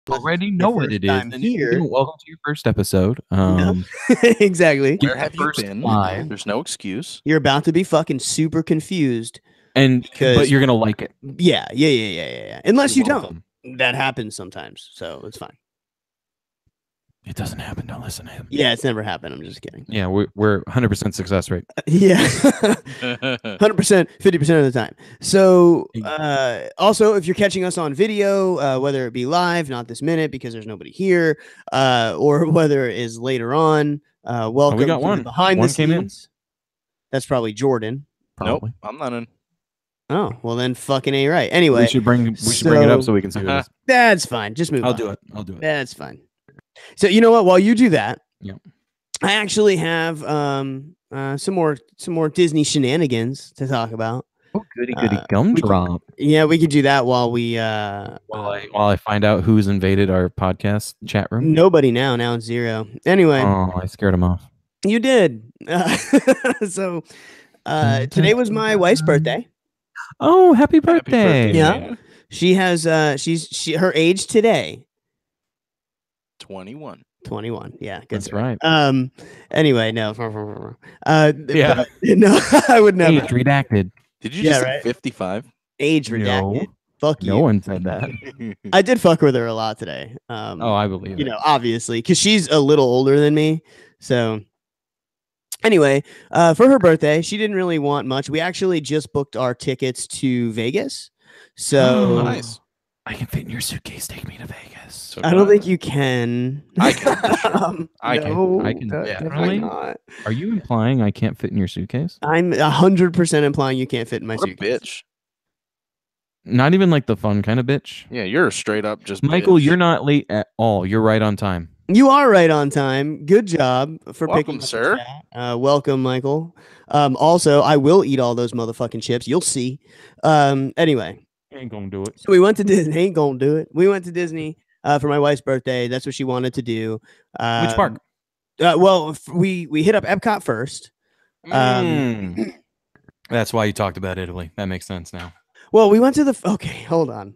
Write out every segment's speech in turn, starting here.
already your know what first it is. time And here. welcome to your first episode. No. Exactly. Where have you first been? time. There's no excuse. You're about to be fucking super confused. But Because you're gonna like it. yeah. Unless You're you welcome. don't. That happens sometimes, so it's fine. It doesn't happen. Don't listen to him. Yeah, it's never happened. I'm just kidding. Yeah, we're 100% success rate. Yeah. 100%, 50% of the time. So, also, if you're catching us on video, whether it be live, not this minute because there's nobody here, or whether it is later on, welcome we got to one. the behind One the came in. scenes. That's probably Jordan. Probably. Nope, I'm not in. Oh, well then fucking A right. Anyway, We should bring it up so we can see this. That's fine. Just move on. I'll do it. That's fine. So you know what? While you do that, Yep. I actually have some more Disney shenanigans to talk about. Oh, goody gumdrop. Yeah, we could do that while we While I find out who's invaded our podcast chat room. Nobody now. Now it's 0. Anyway, I scared him off. you did. So today was my wife's birthday. Oh, happy birthday! Yeah. She has her age today. 21. 21. Yeah, good. That's right. Anyway, no. Yeah. But, no, I would never. Age redacted. Did you just say 55? Age redacted. Fuck you. No one said that. I did fuck with her a lot today. I believe you know, obviously, because she's a little older than me. So anyway, for her birthday, she didn't really want much. We actually just booked our tickets to Vegas. So nice. I can fit in your suitcase. Take me to Vegas. So I don't think you can. I can. For sure. I can. Definitely not. Are you implying I can't fit in your suitcase? I'm 100% implying you can't fit in my What a suitcase. bitch. Not even like the fun kind of bitch. Yeah, you're straight up just Michael, bitch. you're not late at all. You're right on time. You are right on time. Good job for Welcome, picking up sir. the chat. Welcome, Michael. Also, I will eat all those motherfucking chips. You'll see. Anyway. Ain't gonna do it. So we went to Disney. Ain't gonna do it. We went to Disney for my wife's birthday. That's what she wanted to do. Which park? Well, we hit up Epcot first. That's why you talked about Italy. That makes sense now. Well, we went to the. Okay, hold on.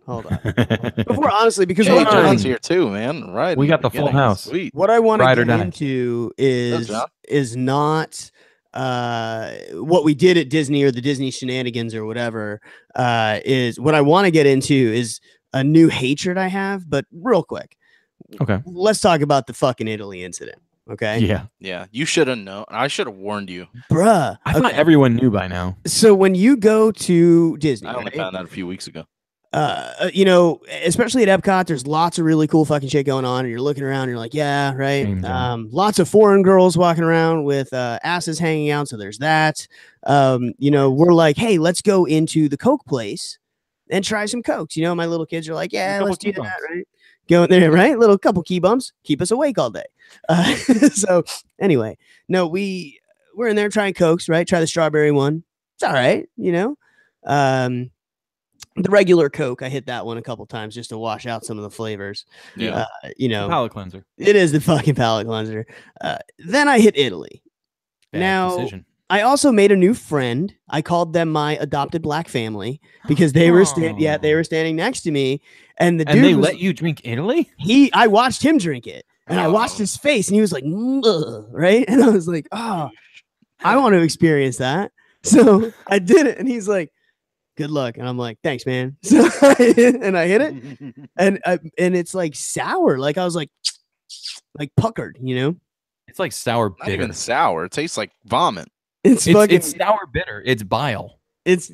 Before, honestly, because Hey, what John's here too, man. Right. We got the full house. Sweet. What I want to Ride or get die. into is not what we did at Disney or the Disney shenanigans or whatever. Is what I want to get into is a new hatred I have. But real quick, Okay. let's talk about the fucking Italy incident. Okay. Yeah. You should have known. I should have warned you. Bruh. I thought everyone knew by now. So when you go to Disney, I only right? found out a few weeks ago. You know, especially at Epcot, there's lots of really cool fucking shit going on, and you're looking around, and you're like, yeah, right. Lots of foreign girls walking around with asses hanging out, so there's that. You know, we're like, hey, let's go into the Coke place and try some Cokes. You know, my little kids are like, yeah, let's do that, right? Go in there, right? Little couple key bumps, keep us awake all day. So anyway, no, we're in there trying Cokes, right? Try the strawberry one. It's all right, you know. The regular Coke, I hit that one a couple times just to wash out some of the flavors. Yeah. You know, Palate cleanser. it is the fucking palate cleanser. Then I hit Italy. Bad decision. I also made a new friend. I called them my adopted black family because they were they were standing next to me, and dude they let you drink Italy. I watched him drink it, and I watched his face, and he was like, right, and I was like, oh, I want to experience that. So I did it, and he's like, good luck. And I'm like, thanks, man. So I hit it, and it's like sour. Like I was like puckered, you know. It's like sour bitter. Not even sour. It tastes like vomit. It's sour bitter. It's bile. It's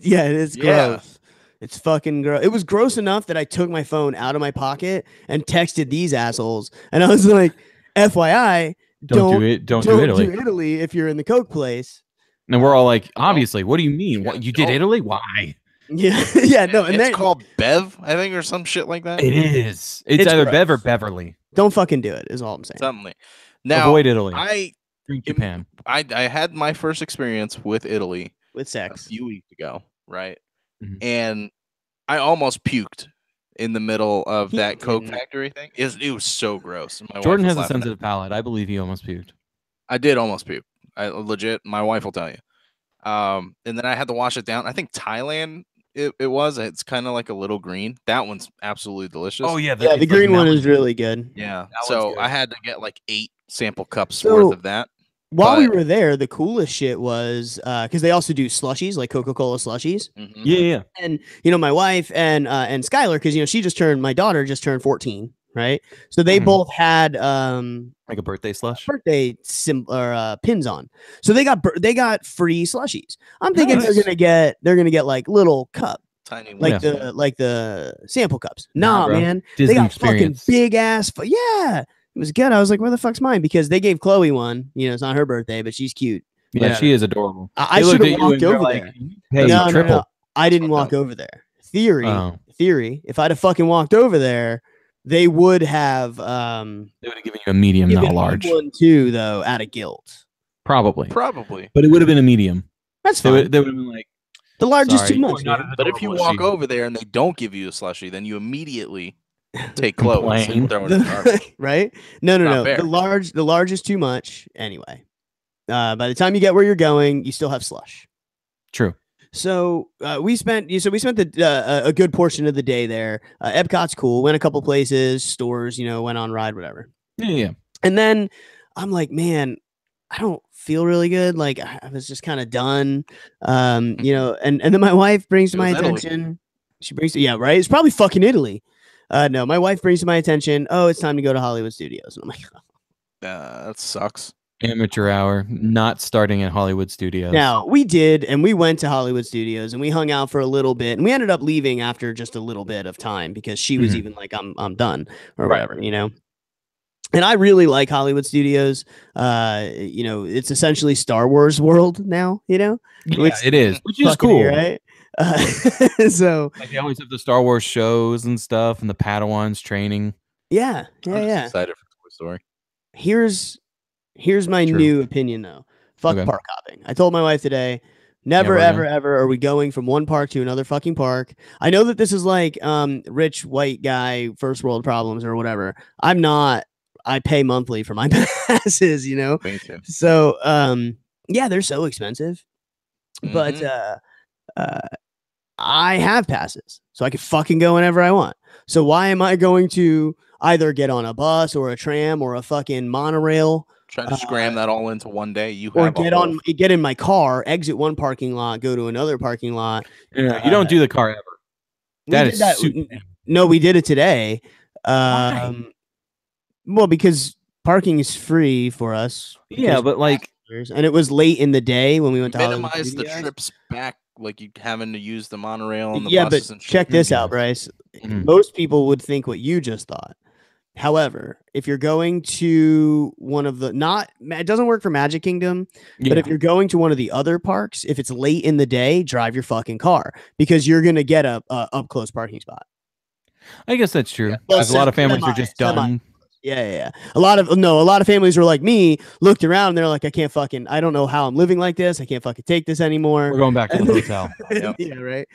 gross. It's fucking gross. It was gross enough that I took my phone out of my pocket and texted these assholes, and I was like, FYI, don't do Italy if you're in the Coke place. And we're all like, obviously, what do you mean? What, you did Italy? Why? Yeah, no. And it's called Bev, I think, or some shit like that. It is. It's either gross. Bev or Beverly. Don't fucking do it, is all I'm saying. Something like now. Avoid Italy. Drink Japan. I had my first experience with Italy with sex a few weeks ago, right? Mm-hmm. And I almost puked in the middle of that Coke factory thing. It was so gross. Jordan has a sensitive palate. I believe he almost puked. I did almost puke. I legit. My wife will tell you. And then I had to wash it down. I think Thailand It was. It's kind of like a little green. That one's absolutely delicious. Oh yeah, the green one is really good. Yeah. So I had to get like 8 sample cups So, worth of that. While we were there, the coolest shit was because they also do slushies, like Coca-Cola slushies. Yeah. And my wife and Skylar, because my daughter just turned 14, right? So they both had like a birthday slush, pins on. So they got free slushies. I'm thinking they're gonna get like little cup, tiny, like the sample cups. Nah, man, they got fucking big ass. Yeah. It was good. I was like, where the fuck's mine? Because they gave Chloe one. It's not her birthday, but she's cute. Yeah, she is adorable. I should have walked over there. No. I didn't walk over there. Theory. If I'd have fucking walked over there, they would have they would have given you a medium, not a large. One too, though, out of guilt. Probably. But it would have been a medium. That's fine. They would have been like, the large is too much. But if you walk over there and they don't give you a slushie, then you immediately take Chloe and throw it in the garbage. Right? No. The large is too much anyway. By the time you get where you're going, you still have slush. True. So we spent a good portion of the day there. Epcot's cool. Went a couple places, stores, went on ride, whatever. Yeah. And then I'm like, man, I don't feel really good. Like I was just kind of done. And then my wife brings to my attention. She brings right. It's probably fucking Italy. No, my wife brings to my attention, it's time to go to Hollywood Studios. And I'm like, that sucks. Amateur hour, not starting at Hollywood Studios. Now, we did, and we went to Hollywood Studios, and we hung out for a little bit, and we ended up leaving after just a little bit of time because she was even like, I'm done, or whatever, And I really like Hollywood Studios. It's essentially Star Wars world now, Yeah, it is, which is cool, right? So like they always have the Star Wars shows and stuff, and the Padawans training. Yeah. I'm just excited for Toy Story. Here's my new opinion though. Fuck park hopping. I told my wife today, never ever are we going from one park to another fucking park. I know that this is like rich white guy first world problems or whatever. I'm not. I pay monthly for my passes, Me too. So they're so expensive, but I have passes, so I can fucking go whenever I want. So why am I going to either get on a bus or a tram or a fucking monorail? Try to scram that all into one day. Get in my car, exit one parking lot, go to another parking lot. Yeah, you don't do the car ever. No, we did it today. Why? Well, because parking is free for us. Yeah, but and it was late in the day when we went to minimize the trips back, like you having to use the monorail and the buses and shit. Check this out, Bryce. Most people would think what you just thought. However, if you're going to one of it doesn't work for Magic Kingdom, but if you're going to one of the other parks, if it's late in the day, drive your fucking car because you're going to get a up close parking spot. I guess that's true. Because a lot of families are just done. Yeah. A lot of families are like me, looked around and they're like, I don't know how I'm living like this. I can't fucking take this anymore. We're going back to the hotel. Yeah, right.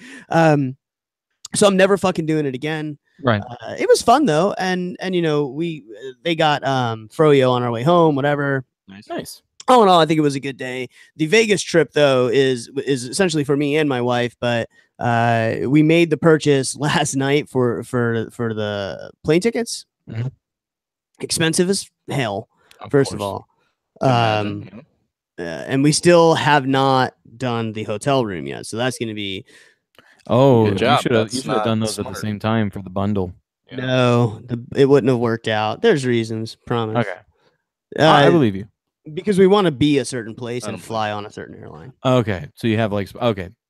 So I'm never fucking doing it again. Right. It was fun though, and they got froyo on our way home, whatever. Nice. All in all, I think it was a good day. The Vegas trip though is essentially for me and my wife, but we made the purchase last night for the plane tickets. Mm-hmm. Expensive as hell, first of all. And we still have not done the hotel room yet, so that's going to be. Oh, you should have done those at the same time for the bundle. Yeah. No, it wouldn't have worked out. There's reasons, promise. Okay. I believe you. Because we want to be a certain place and fly on a certain airline. Okay. So you have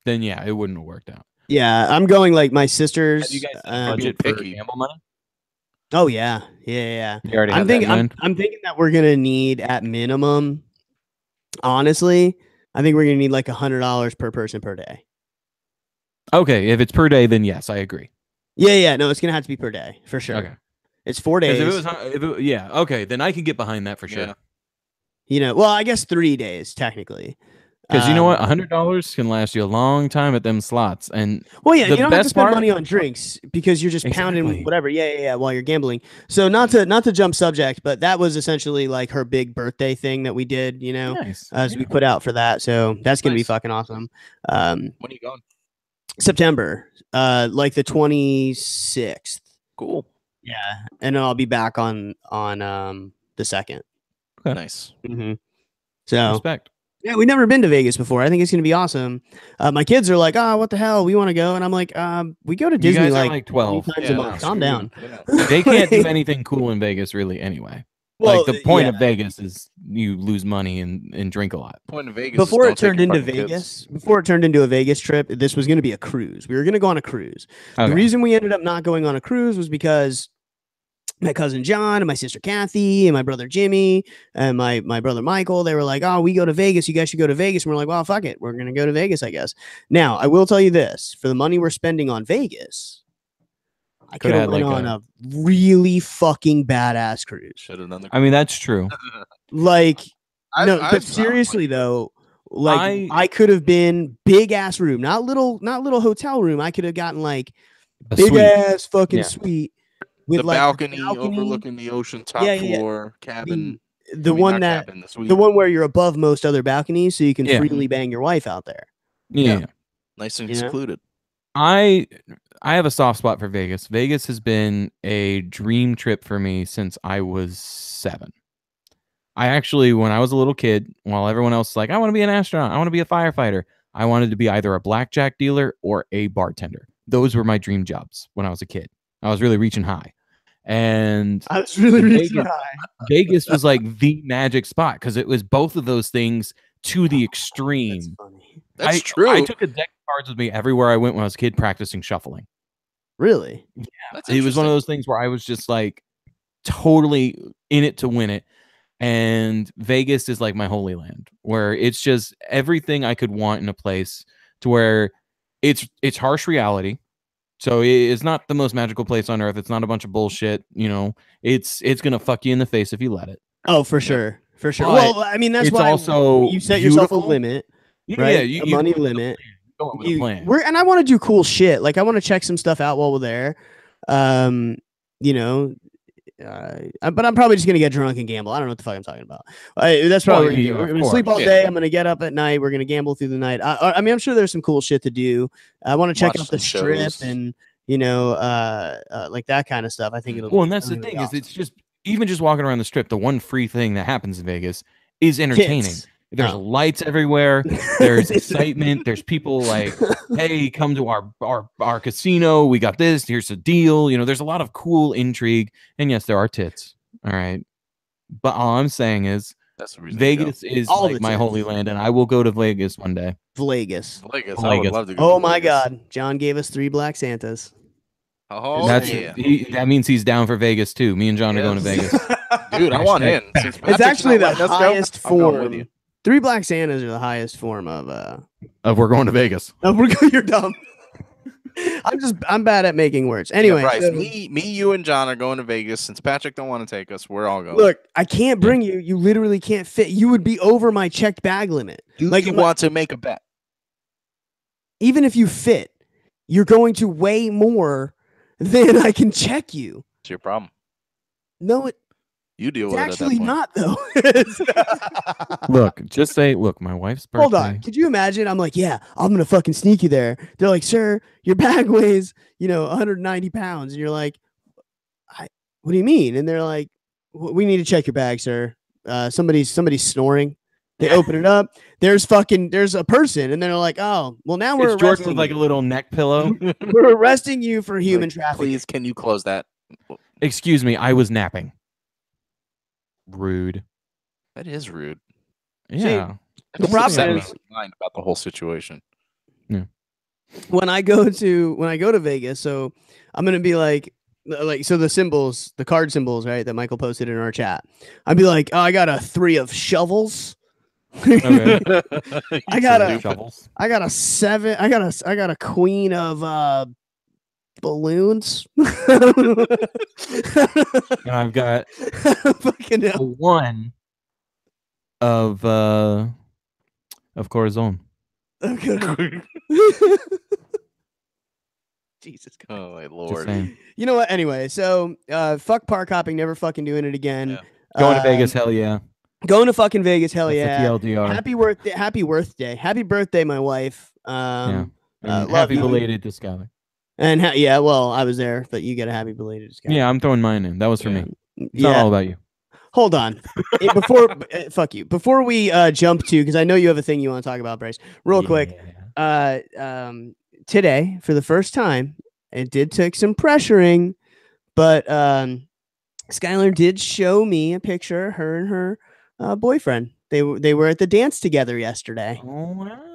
then yeah, it wouldn't have worked out. Yeah, I'm going like my sister's. Have you guys budget for gamble money? Oh yeah. You already have I'm thinking that we're gonna need at minimum. Honestly, I think we're gonna need like $100 per person per day. Okay, if it's per day, then yes, I agree. Yeah. No, it's gonna have to be per day for sure. Okay, it's 4 days. Okay, then I can get behind that for sure. Well, I guess 3 days technically. Because you know what, $100 can last you a long time at them slots. And you don't have to spend money on drinks because you're just pounding whatever. Yeah, while you're gambling. So not to jump subject, but that was essentially like her big birthday thing that we did. Nice. As we put out for that. So that's gonna be fucking awesome. When are you going? September, like the 26th. Cool. Yeah, and then I'll be back on the 2nd. Okay. Nice. Mm-hmm. So respect. Yeah, we've never been to Vegas before. I think it's gonna be awesome. My kids are like, "Oh, what the hell? We want to go," and I'm like, "We go to You Disney guys are like like 12. times a month. Calm down." They can't do anything cool in Vegas, really. Anyway, Well, like the point of Vegas is you lose money and drink a lot. Point of Vegas. Before it turned into Vegas, before it turned into a Vegas trip, this was going to be a cruise. We were going to go on a cruise. Okay. The reason we ended up not going on a cruise was because my cousin John and my sister Kathy and my brother Jimmy and my brother Michael, they were like, "Oh, we go to Vegas. You guys should go to Vegas." And we're like, "Well, fuck it. We're going to go to Vegas, I guess." Now, I will tell you this. For the money we're spending on Vegas, I could have went on a really fucking badass cruise. Should have done the I mean, that's true. Like, but seriously though, like I could have been big ass room, not little hotel room. I could have gotten like A big suite. ass fucking suite with the like balcony overlooking the ocean, top floor cabin. The one where you're above most other balconies, so you can freely bang your wife out there. Yeah. Nice and secluded. I have a soft spot for Vegas. Vegas has been a dream trip for me since I was 7. I actually, when I was a little kid, while everyone else was like, I want to be an astronaut, I want to be a firefighter, I wanted to be either a blackjack dealer or a bartender. Those were my dream jobs when I was a kid. I was really reaching high. And I was really reaching high. Vegas was like the magic spot because it was both of those things to the extreme. That's funny. That's true. I took a deck of cards with me everywhere I went when I was a kid practicing shuffling. Really? Yeah. It was one of those things where I was just like totally in it to win it. And Vegas is like my holy land, where it's just everything I could want in a place to where it's harsh reality. So it's not the most magical place on earth. It's not a bunch of bullshit. You know, it's gonna fuck you in the face if you let it. Oh, for sure, for sure. But well, I mean, that's why also you set yourself a limit, right? Yeah, a money limit. Plan. And I want to do cool shit. Like I want to check some stuff out while we're there. You know. But I'm probably just gonna get drunk and gamble. I don't know what the fuck I'm talking about. That's probably we're gonna sleep all day. I'm gonna get up at night. We're gonna gamble through the night. I mean, I'm sure there's some cool shit to do. I want to check out the strip and like that kind of stuff. I think it'll. Well, and that's the thing is, it's just even just walking around the strip. The one free thing that happens in Vegas is entertaining. Kids. There's lights everywhere. There's excitement. There's people like, hey, come to our casino. We got this. Here's the deal. You know, there's a lot of cool intrigue. And yes, there are tits. All right. But all I'm saying is Vegas is like my holy land, and I will go to Vegas one day. Vegas. I would love to go. Oh my God. John gave us 3 black Santas. Oh, that means he's down for Vegas too. Me and John are going to Vegas. Dude, I want in. It's actually the highest form. 3 black Santas are the highest form of we're going to Vegas. You're dumb. I'm bad at making words. Anyway, Bryce, me, you, and John are going to Vegas. Since Patrick don't want to take us, we're all going. Look, I can't bring you. You literally can't fit. You would be over my checked bag limit. You want to make a bet? Even if you fit, you're going to weigh more than I can check you. It's your problem. No, you deal with it. Actually, not though. Look, my wife's birthday. Hold on. Could you imagine? I'm like, yeah, I'm gonna fucking sneak you there. They're like, sir, your bag weighs, 190 pounds, and you're like, what do you mean? And they're like, we need to check your bag, sir. Somebody's snoring. They open it up. There's a person, and they're like, oh, well, now we're arresting Jordan with like a little neck pillow. We're arresting you for human trafficking. Please, can you close that? Excuse me, I was napping. Rude. That is rude. Yeah. The problem is about the whole situation. Yeah. When I go to Vegas, so I'm gonna be like so the symbols, the card symbols, right, that Michael posted in our chat. I'd be like, oh, I got a 3 of shovels. Okay. I got a 7. I got a queen of balloons. And I've got a 1 of Corazon. Okay. Jesus Christ. Oh my Lord. You know what? Anyway, so fuck park hopping, never fucking doing it again. Yeah. Going to Vegas, hell yeah. Going to fucking Vegas, hell yeah. TLDR. Happy birthday, my wife. And love happy you. belated to Skylar. And yeah, well, I was there, but you get a happy belated to Skylar. Yeah, I'm throwing mine in. That was for me. It's Yeah. not all about you. Hold on. Before fuck you. Before we jump to, because I know you have a thing you want to talk about, Bryce. Real quick. Today, for the first time, it did take some pressuring, but Skylar did show me a picture, her and her boyfriend. They were at the dance together yesterday. Oh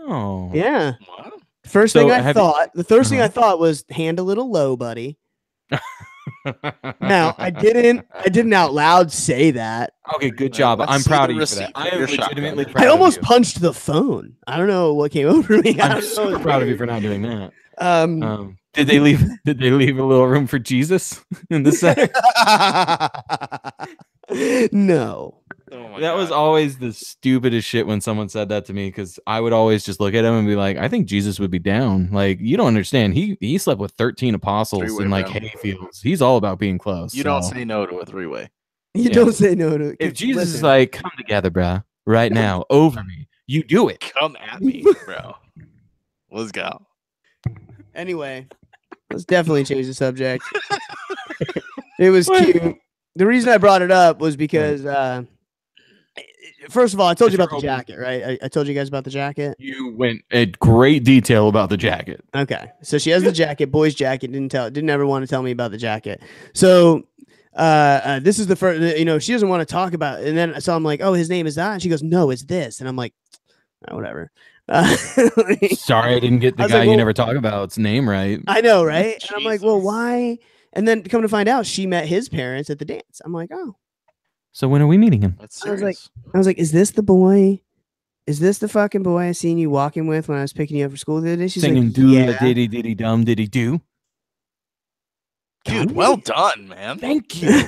wow. Yeah. Wow. The first thing I Uh-huh. thought was hand a little low, buddy. Now I didn't out loud say that. Okay, good job. Let's I'm see proud the of you for that. receipt I for am your legitimately shotgun. proud I almost of you. punched the phone. I don't know what came over me. I'm so proud of you for not doing that. Um, Did they leave a little room for Jesus in the center? No. Oh That was always the stupidest shit when someone said that to me, because I would always just look at him and be like, I think Jesus would be down. Like, you don't understand. He slept with 13 apostles Three-way, in like bro. hayfields. He's all about being close. You don't say no to a three-way. You don't say no to it. If Jesus is Listen. like, come together, bruh, right now, over me, you do it. Come at me, bro. Let's go. Anyway, let's definitely change the subject. It was cute. The reason I brought it up was because, first of all, I told you about the jacket, right? I told you guys about the jacket. You went in great detail about the jacket. Okay, so she has the jacket, boy's jacket. Didn't ever want to tell me about the jacket. So, this is the first. She doesn't want to talk about it. And then so I'm like, oh, his name is that, and she goes, no, it's this, and I'm like, oh, whatever. Sorry, I didn't get the guy you never talk about's name right. I know, right? And I'm like, well, why? And then come to find out, she met his parents at the dance. I'm like, oh. So when are we meeting him? I was like, is this the boy? Is this the fucking boy I seen you walking with when I was picking you up for school the other day? She's singing like, do yeah. diddy diddy dum diddy do. Dude, well done, man. Thank you.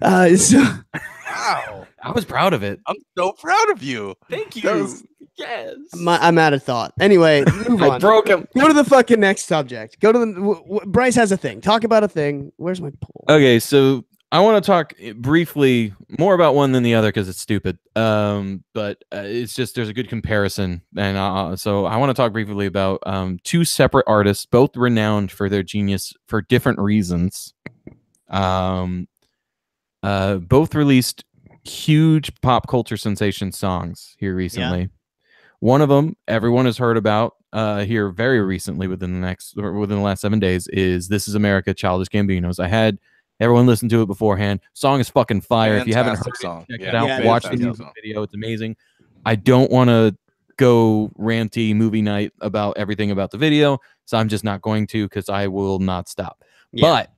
Wow. I was proud of it. I'm so proud of you. Thank you. Yes. I'm out of thought. Anyway, move on. I broke him. Go to the fucking next subject. Go to the. Bryce has a thing. Talk about a thing. Where's my poll? Okay, so I want to talk briefly more about one than the other because it's stupid. But it's just there's a good comparison, and so I want to talk briefly about two separate artists, both renowned for their genius for different reasons. Both released huge pop culture sensation songs here recently. Yeah. One of them everyone has heard about here very recently within the last 7 days is "This Is America" Childish Gambino's. I had everyone listen to it beforehand. Song is fucking fire. Fantastic. If you haven't heard it, check it out. Watch the music video. It's amazing. I don't want to go ranty movie night about everything about the video, so I'm just not going to because I will not stop. Yeah. But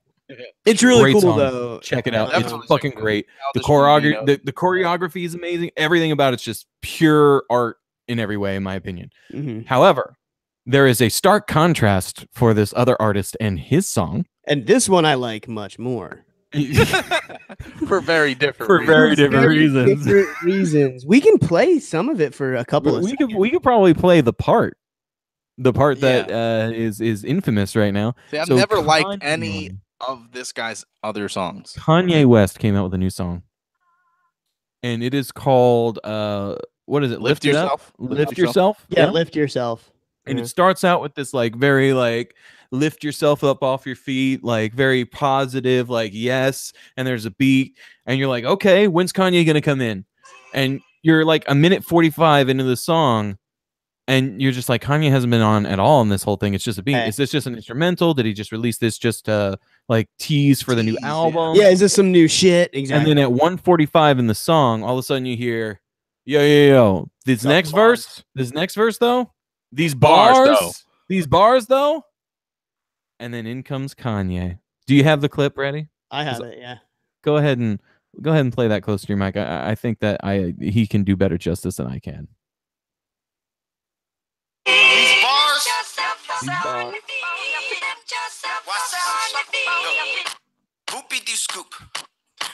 it's really cool song. Though. Check it out. It's fucking great. The choreography is amazing. Everything about it's just pure art in every way, in my opinion. Mm-hmm. However, there is a stark contrast for this other artist and his song. And this one I like much more. For very different reasons. We can play some of it for a couple of seconds. We could probably play the part that is infamous right now. See, I've never liked any of this guy's other songs. Kanye West came out with a new song, and it is called what is it? Lift Yourself. Lift Yourself. Yeah, Lift Yourself. And it starts out with this like very like lift yourself up off your feet, like very positive, like yes. And there's a beat, and you're like, okay, when's Kanye gonna come in? And you're like a minute 45 into the song, and you're just like, Kanye hasn't been on at all in this whole thing. It's just a beat. Is this just an instrumental? Did he just release this just to like tease for the new album? Yeah, is this some new shit? Exactly. And then at 1:45 in the song, all of a sudden you hear, yo. This next verse though, these bars though, and then in comes Kanye. Do you have the clip ready? I have it. Yeah. Go ahead and play that close to your mic. I think that he can do better justice than I can. Whoopity scoop,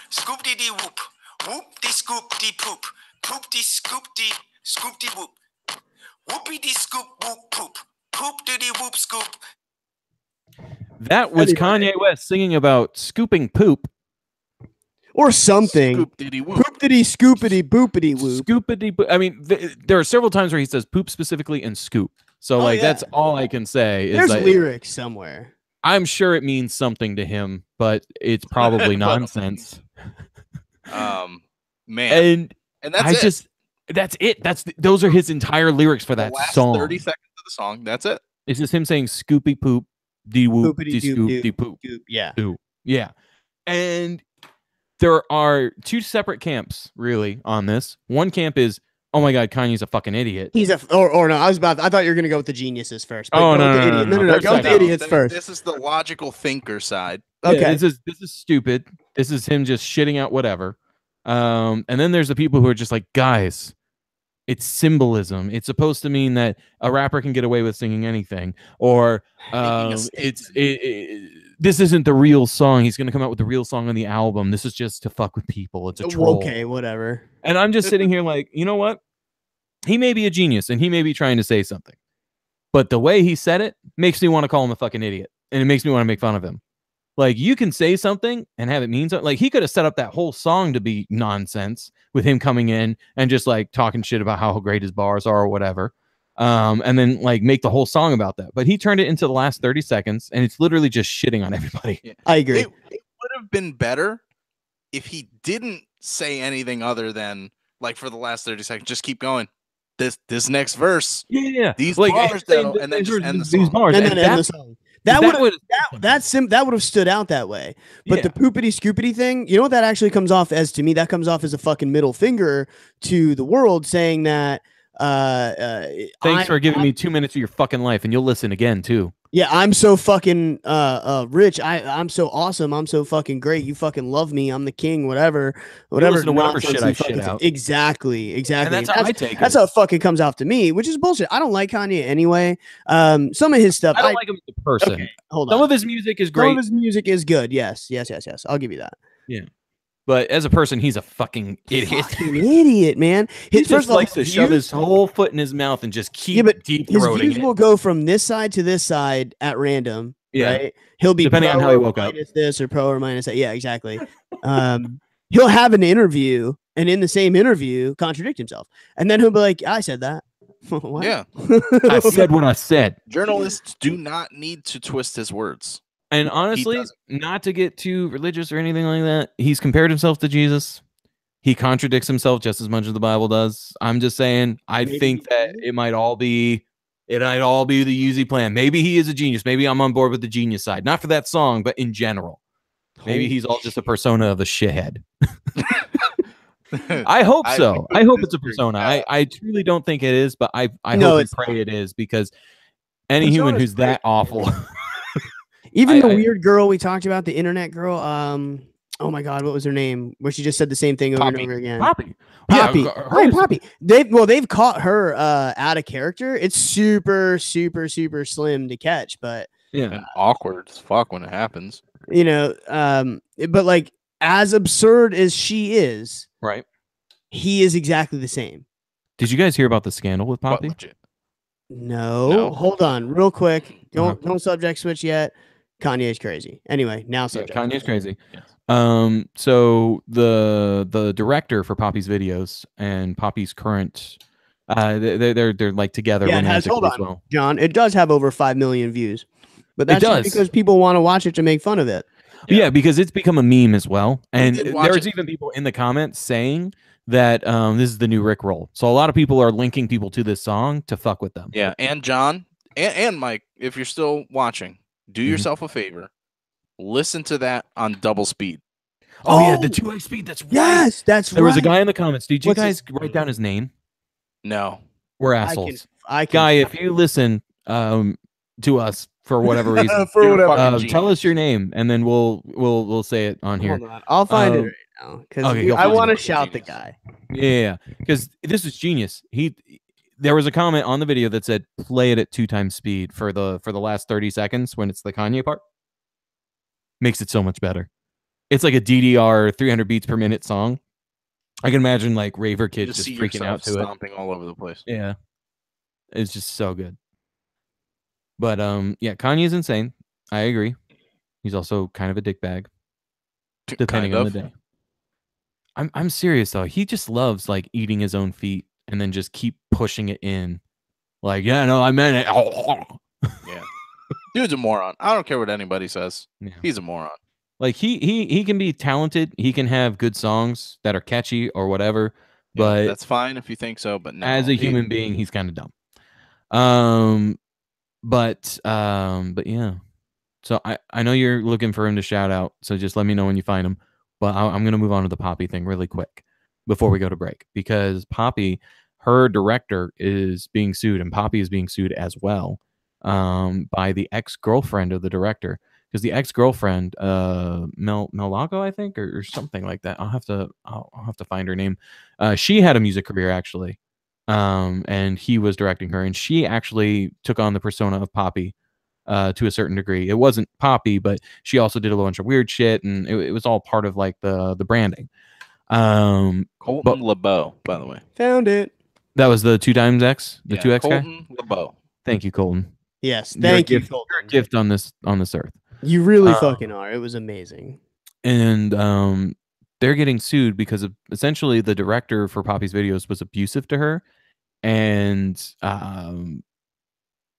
scoop dee dee whoop, whoop dee scoop dee poop, poop dee scoop dee whoop, whoopity scoop whoop poop, poop dee dee whoop scoop. That was Kanye West singing about scooping poop. or something. Scoop-diddy whoop. Poop-diddy, scoopity, boopity whoop. Scoopity. I mean, there are several times where he says poop specifically and scoop. So like that's all I can say. There's is lyrics somewhere. I'm sure it means something to him, but it's probably nonsense. Man, and that's that's it. Those are his entire lyrics for that last song. 30 seconds of the song. That's it. It's just him saying scoopy poop, de whoop, de scoop, de poop. Yeah. Yeah. And there are two separate camps really on this. One camp is, oh my God, Kanye's a fucking idiot. He's or no, I thought you were gonna go with the geniuses first. Oh no, go with the idiots first. This is the logical thinker side. Okay. Yeah, this is stupid. This is him just shitting out whatever. And then there's the people who are just like, guys, it's symbolism. It's supposed to mean that a rapper can get away with singing anything, or this isn't the real song. He's gonna come out with the real song on the album. This is just to fuck with people. It's a troll. Okay, whatever. And I'm just sitting here like, you know what? He may be a genius and he may be trying to say something, but the way he said it makes me want to call him a fucking idiot, and it makes me want to make fun of him. Like, you can say something and have it mean something. Like, he could have set up that whole song to be nonsense with him coming in and just like talking shit about how great his bars are or whatever. And then like make the whole song about that. But he turned it into the last 30 seconds and it's literally just shitting on everybody. Yeah. I agree. It would have been better if he didn't say anything other than like for the last 30 seconds, just keep going. This next verse. Yeah. These like, bars and then just end the song. These bars. And then end the song. That would have stood out that way. But the poopity scoopity thing, you know what that actually comes off as to me? That comes off as a fucking middle finger to the world, saying that thanks for giving me 2 minutes of your fucking life, and you'll listen again too. Yeah, I'm so fucking rich. I'm so awesome. I'm so fucking great. You fucking love me. I'm the king. Whatever shit I shit out. Exactly. And that's how I take it. That's how it fucking comes off to me, which is bullshit. I don't like Kanye anyway. Some of his stuff, I don't like him as a person. Okay, hold on. Some of his music is great. Some of his music is good. Yes. I'll give you that. Yeah. But as a person, he's a fucking idiot. Fucking idiot, man. He just likes to shove his whole foot in his mouth and just keep deep throating his views will go from this side to this side at random. Yeah. Right? He'll be depending on how he woke up. Minus this or pro or minus that. Yeah, exactly. He'll have an interview and in the same interview contradict himself. And then he'll be like, I said that. What? Yeah. I said what I said. Journalists do not need to twist his words. And honestly, not to get too religious or anything like that, he's compared himself to Jesus. He contradicts himself just as much as the Bible does. I'm just saying, I think that it might all be the Yeezy plan. Maybe he is a genius. Maybe I'm on board with the genius side. Not for that song, but in general. Maybe he's all just a persona of a shithead. I hope so. I hope it's a persona. I truly don't think it is, but I hope and pray it is, because any human who's that awful... Even the weird girl we talked about, the internet girl, oh my God, what was her name? Where she just said the same thing over and over again. Poppy. Poppy. They've caught her out of character. It's super, super, super slim to catch, but and awkward as fuck when it happens. You know, but like as absurd as she is, right? He is exactly the same. Did you guys hear about the scandal with Poppy? No. Hold on, real quick. Don't subject switch yet. Kanye's crazy. Anyway, now subject. Yeah, Kanye's crazy. Yes. So the director for Poppy's videos and Poppy's current, they're like together. Yeah, hold on, well. John. It does have over 5 million views, but that's just because people want to watch it to make fun of it. Yeah, because it's become a meme as well, and there's even people in the comments saying that this is the new Rickroll. So a lot of people are linking people to this song to fuck with them. Yeah, and John and Mike, if you're still watching, do yourself a favor. Listen to that on double speed. Oh yeah, the 2x speed. That's right. Yes, that's right. There was a guy in the comments. Did you guys write down his name? No. We're assholes. Guy, if you listen to us for whatever reason, tell us your name, and then we'll say it on here. Hold on. I'll find it right now, because I want to shout the guy. Yeah, because this is genius. There was a comment on the video that said play it at 2 times speed for the last 30 seconds when it's the Kanye part. Makes it so much better. It's like a DDR 300 beats per minute song. I can imagine like raver kids just freaking out to stomping all over the place. Yeah. It's just so good. But yeah, Kanye's insane. I agree. He's also kind of a dickbag. Depending on the day. I'm serious though. He just loves like eating his own feet and then just keep pushing it in. Like, yeah, no, I meant it. Yeah. Dude's a moron. I don't care what anybody says. Yeah. He's a moron. Like he can be talented. He can have good songs that are catchy or whatever. Yeah, But that's fine if you think so. But no, as a human being, he's kind of dumb. But yeah. So I know you're looking for him to shout out. So just let me know when you find him. But I'm gonna move on to the Poppy thing really quick before we go to break, because Poppy, her director is being sued, and Poppy is being sued as well, by the ex-girlfriend of the director, because the ex-girlfriend, Melago, I think, or something like that. I'll have to find her name. She had a music career actually, and he was directing her, and she actually took on the persona of Poppy, to a certain degree. It wasn't Poppy, but she also did a bunch of weird shit, and it was all part of like the branding. Colton LeBeau, by the way. Found it. That was the 2x, the 2x guy. Colton LeBeau. Thank you, Colton. Yes, thank you, You're Colton. a gift on this earth. You really fucking are. It was amazing. And they're getting sued because of essentially the director for Poppy's videos was abusive to her, and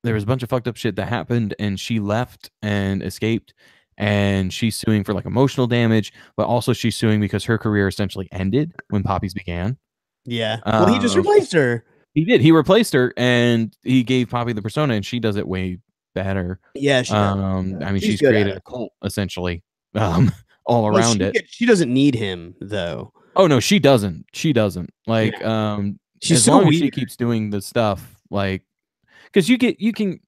there was a bunch of fucked up shit that happened, and she left and escaped, and she's suing for like emotional damage, but also she's suing because her career essentially ended when Poppy's began. Yeah. Well, he just replaced her. He did. He replaced her, and he gave Poppy the persona, and she does it way better. Yeah, she does. I mean, she's created a cult essentially, all around it. She doesn't need him though. Oh no, she doesn't. She doesn't. Like, she's as so long as weird. she keeps doing the stuff, like, because you can,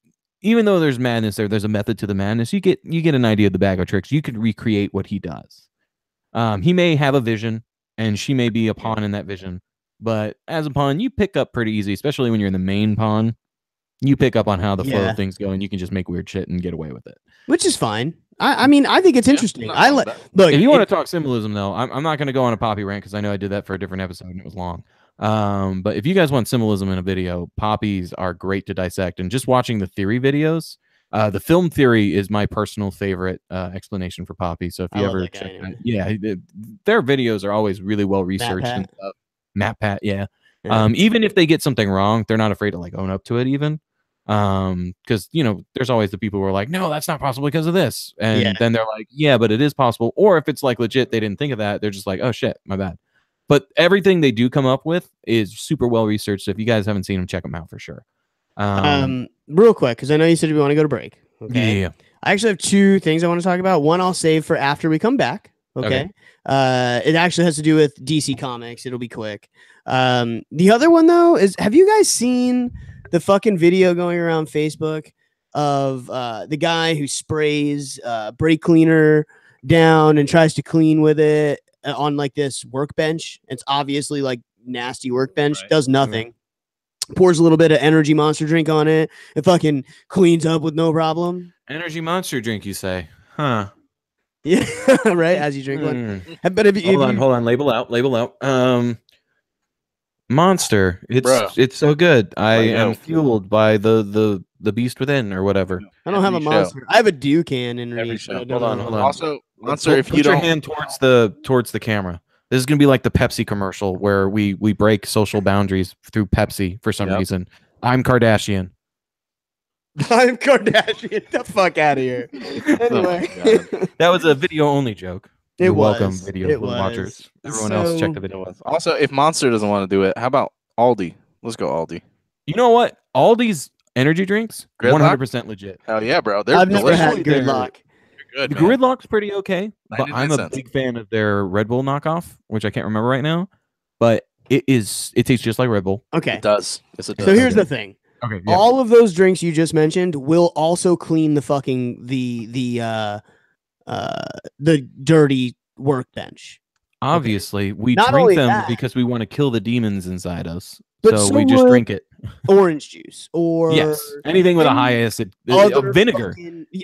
even though there's madness there's a method to the madness. You get an idea of the bag of tricks. You could recreate what he does. He may have a vision, and she may be a pawn in that vision. But as a pawn, you pick up pretty easy, especially when you're in the main pawn. You pick up on how the flow of things go, and you can just make weird shit and get away with it, which is fine. I mean, I think it's interesting. Look. If you want to talk symbolism, though, I'm not going to go on a Poppy rant because I know I did that for a different episode and it was long. But if you guys want symbolism in a video, Poppies are great to dissect. And just watching the theory videos, the film theory is my personal favorite explanation for Poppy. So if you ever check that, their videos are always really well researched and stuff. MatPat, yeah. Even if they get something wrong, they're not afraid to like own up to it, even. Because there's always the people who are like, no, that's not possible because of this, and then they're like, yeah, but it is possible. Or if it's like legit, they didn't think of that, they're just like, oh shit, my bad. But everything they do come up with is super well researched. So if you guys haven't seen them, check them out for sure. Real quick, because I know you said we want to go to break. Okay. Yeah. I actually have two things I want to talk about. One I'll save for after we come back. Okay. It actually has to do with DC Comics. It'll be quick. The other one though is, have you guys seen the fucking video going around Facebook of the guy who sprays brake cleaner down and tries to clean with it on like this workbench? It's obviously like nasty workbench, does nothing. Pours a little bit of energy monster drink on it. It fucking cleans up with no problem. Energy monster drink, you say? Huh? Yeah, right. As you drink one. But hold on. Label out. Monster. It's so good. I am fueled by the beast within, or whatever. I don't have a monster. I have a Ducan in reach. Hold on. Also, Monster, if you put your don't hand towards the camera. This is gonna be like the Pepsi commercial where we break social boundaries through Pepsi for some reason. I'm Kardashian. I'm Kardashian. The fuck out of here. Anyway, that was a video only joke. You're welcome, video watchers. Everyone else, check the video. Also, if Monster doesn't want to do it, how about Aldi? Let's go Aldi. You know what? Aldi's energy drinks, 100% legit. Hell yeah, bro. They're I've never had Gridlock. Good, the Gridlock's pretty okay, but 99 I'm a cents. big fan of their Red Bull knockoff, which I can't remember right now. But it tastes just like Red Bull. Okay, it does. Yes, it does. So here's the thing. Okay, yeah. All of those drinks you just mentioned will also clean the fucking the dirty workbench. Obviously, we Not drink only them that, because we want to kill the demons inside us. But So so we just would drink it. Orange juice or Yes, anything with a high acid. Vinegar.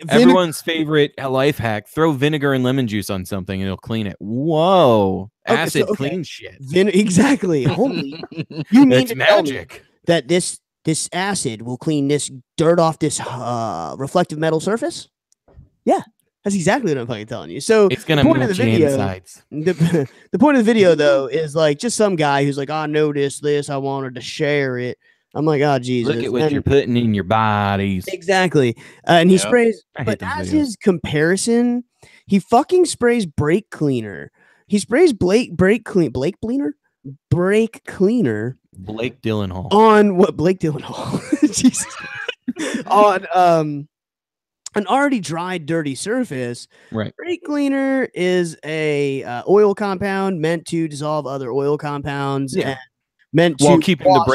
Everyone's favorite life hack: throw vinegar and lemon juice on something, and it'll clean it. Whoa, acid clean shit. Exactly. Holy, you mean it's magic that this acid will clean this dirt off this reflective metal surface? Yeah, That's exactly what I'm fucking telling you. So It's gonna the point of melt the you video, insides. the point of the video though is like just some guy who's like, I noticed this, I wanted to share it. I'm like, oh Jesus! Look at what you're putting in your bodies. Exactly. And he sprays, I but hate those as videos. his comparison, he fucking sprays brake cleaner. He sprays brake cleaner Blake Gyllenhaal. on what Blake Gyllenhaal Jesus. On an already dried, dirty surface. Right. Brake cleaner is a oil compound meant to dissolve other oil compounds. Yeah. And meant while to keeping the wash.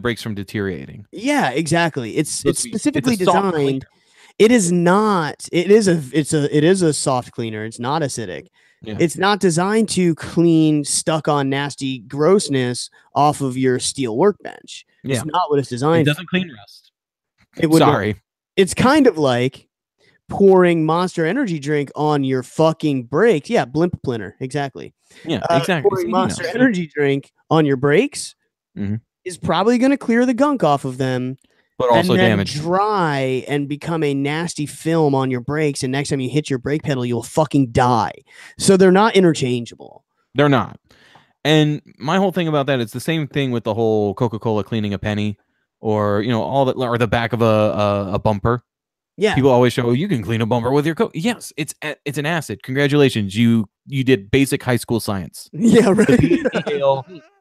brakes from deteriorating. Yeah, exactly. It's specifically it's a soft designed. cleaner. It is not. It is a soft cleaner. It's not acidic. Yeah. It's not designed to clean stuck on nasty grossness off of your steel workbench. Yeah. It's not what it's It designed. doesn't clean rust. It would. Sorry. It's kind of like pouring Monster Energy drink on your fucking brakes. Yeah, blimp cleaner. Exactly. Yeah, exactly. Pouring Monster Energy drink on your brakes is probably going to clear the gunk off of them, but also and then damage dry and become a nasty film on your brakes. And next time you hit your brake pedal, you'll fucking die. So they're not interchangeable. They're not. And my whole thing about that, it's the same thing with the whole Coca-Cola cleaning a penny, or all that, or the back of a bumper. Yeah, people always show you can clean a bumper with your Coke. Yes, it's an acid. Congratulations, you did basic high school science. Yeah, right.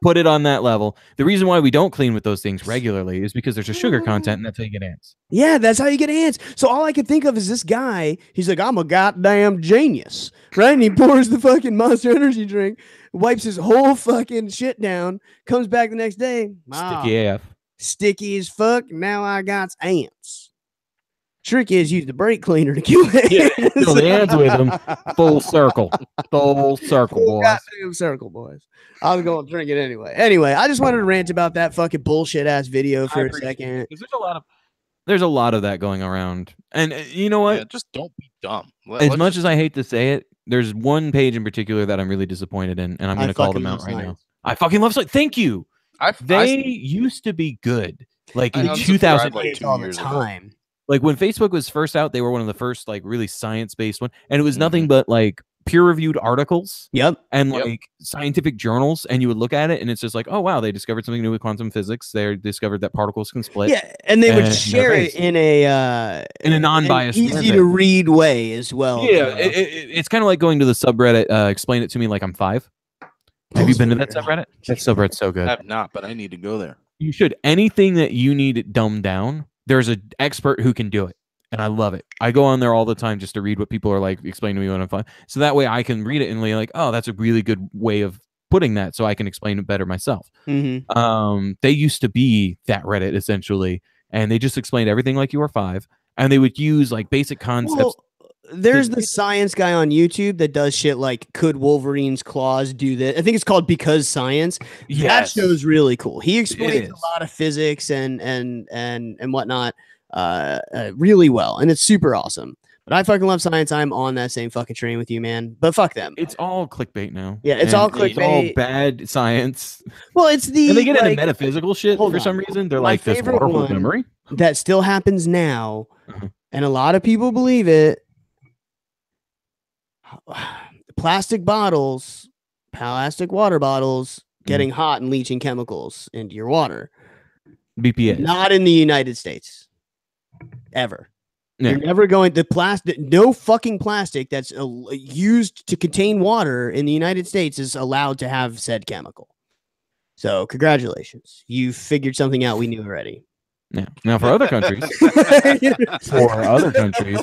Put it on that level. The reason why we don't clean with those things regularly is because there's a sugar content, and that's how you get ants. Yeah, that's how you get ants. So all I could think of is this guy. He's like, I'm a goddamn genius, right? And he pours the fucking Monster Energy drink, wipes his whole fucking shit down, comes back the next day. Sticky AF. Sticky as fuck. Now I got ants. Trick is use the brake cleaner to kill the ants. Kill the ants with them. Full circle. Full circle, boys. Goddamn circle, boys. I was going to drink it anyway. Anyway, I just wanted to rant about that fucking bullshit ass video for a second. There's a lot of that going around. And you know what? Yeah, just don't be dumb. As much as I hate to say it, there's one page in particular that I'm really disappointed in, and I'm going to call them out right now. I fucking love science. Thank you. They used to be good. Like in 2000 all the time. Like when Facebook was first out, they were one of the first like really science-based one, and it was nothing but like peer-reviewed articles. Yep. And like scientific journals, and you would look at it, and it's just like, oh wow, they discovered something new with quantum physics. They discovered that particles can split. Yeah, and they would share it in a non-biased, easy to read way as well. Yeah, it's kind of like going to the subreddit. Explain it to me like I'm 5. Have you been to that subreddit? That subreddit's so good. I have not, but I need to go there. You should. Anything that you need dumbed down, there's an expert who can do it. And I love it. I go on there all the time just to read what people are like, explain to me when I'm fine. So that way I can read it and be like, oh, that's a really good way of putting that, so I can explain it better myself. They used to be that Reddit essentially, and they just explained everything like you were 5, and they would use like basic concepts. Well, there's the science guy on YouTube that does shit like, could Wolverine's claws do this? I think it's called Because Science. Yes. That show's really cool. He explains a lot of physics and whatnot really well, and it's super awesome. But I fucking love science. I'm on that same fucking train with you, man. But fuck them. It's all clickbait now. Yeah, it's all clickbait. It's all bad science. Well, it's the and they get into metaphysical shit for some reason. They're like, this water holds memory. That still happens now, and a lot of people believe it. Plastic bottles, plastic water bottles, getting hot and leaching chemicals into your water. BPA. Not in the United States. Ever. Yeah. You're never going to plastic. No fucking plastic that's used to contain water in the United States is allowed to have said chemical. So congratulations. You figured something out we knew already. Yeah. Now for other countries,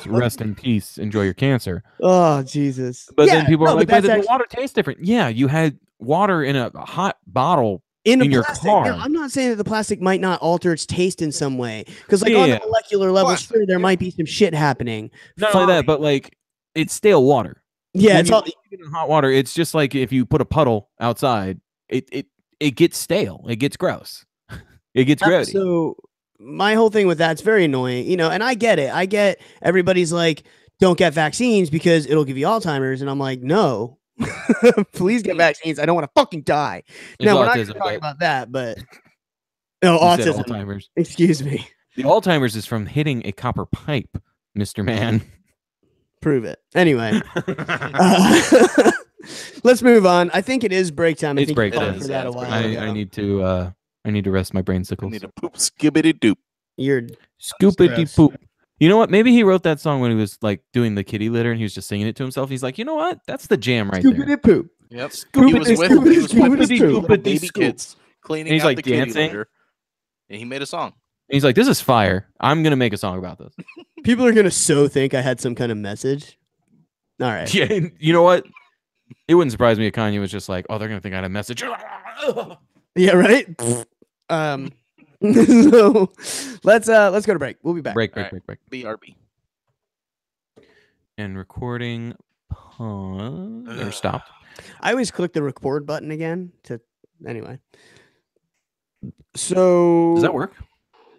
rest in peace. Enjoy your cancer. Oh, Jesus. But then people are like, but the water tastes different. Yeah, you had water in a hot bottle in your car. Now, I'm not saying that the plastic might not alter its taste in some way, because like on a molecular level, sure, there might be some shit happening. Not only that, but like it's stale water. Yeah, it's all in hot water. It's just like if you put a puddle outside, it gets stale. It gets gross. It gets grody. So my whole thing with that's very annoying, and I get it. I get everybody's like, don't get vaccines because it'll give you Alzheimer's, and I'm like, no. Please get vaccines. I don't want to fucking die. No, we're not going to talk about that, but no, autism. Alzheimer's. Excuse me. The Alzheimer's is from hitting a copper pipe, Mr. Man. Prove it. Anyway, let's move on. I think it is break time. It's break you time. called for that a while ago. I need to rest my brain I sickles. need a poop skibbity doop. You're Scoopity stressed. poop. You know what? Maybe he wrote that song when he was like doing the kitty litter and he was just singing it to himself. He's like, you know what? That's the jam right there. Scoopity poop. Yep. Scoopity, He was with scoopity, his scoopity, little scoopity, baby scoop. kids cleaning And he's out like the kitty dancing. litter, and he made a song. And he's like, this is fire. I'm gonna make a song about this. People are gonna so think I had some kind of message. All right. Yeah, you know what? It wouldn't surprise me if Kanye was just like, oh, they're gonna think I had a message. Yeah. Right. So let's go to break. We'll be back. Break. All right. BRB. And recording paused or stopped. I always click the record button again to anyway. So Does that work?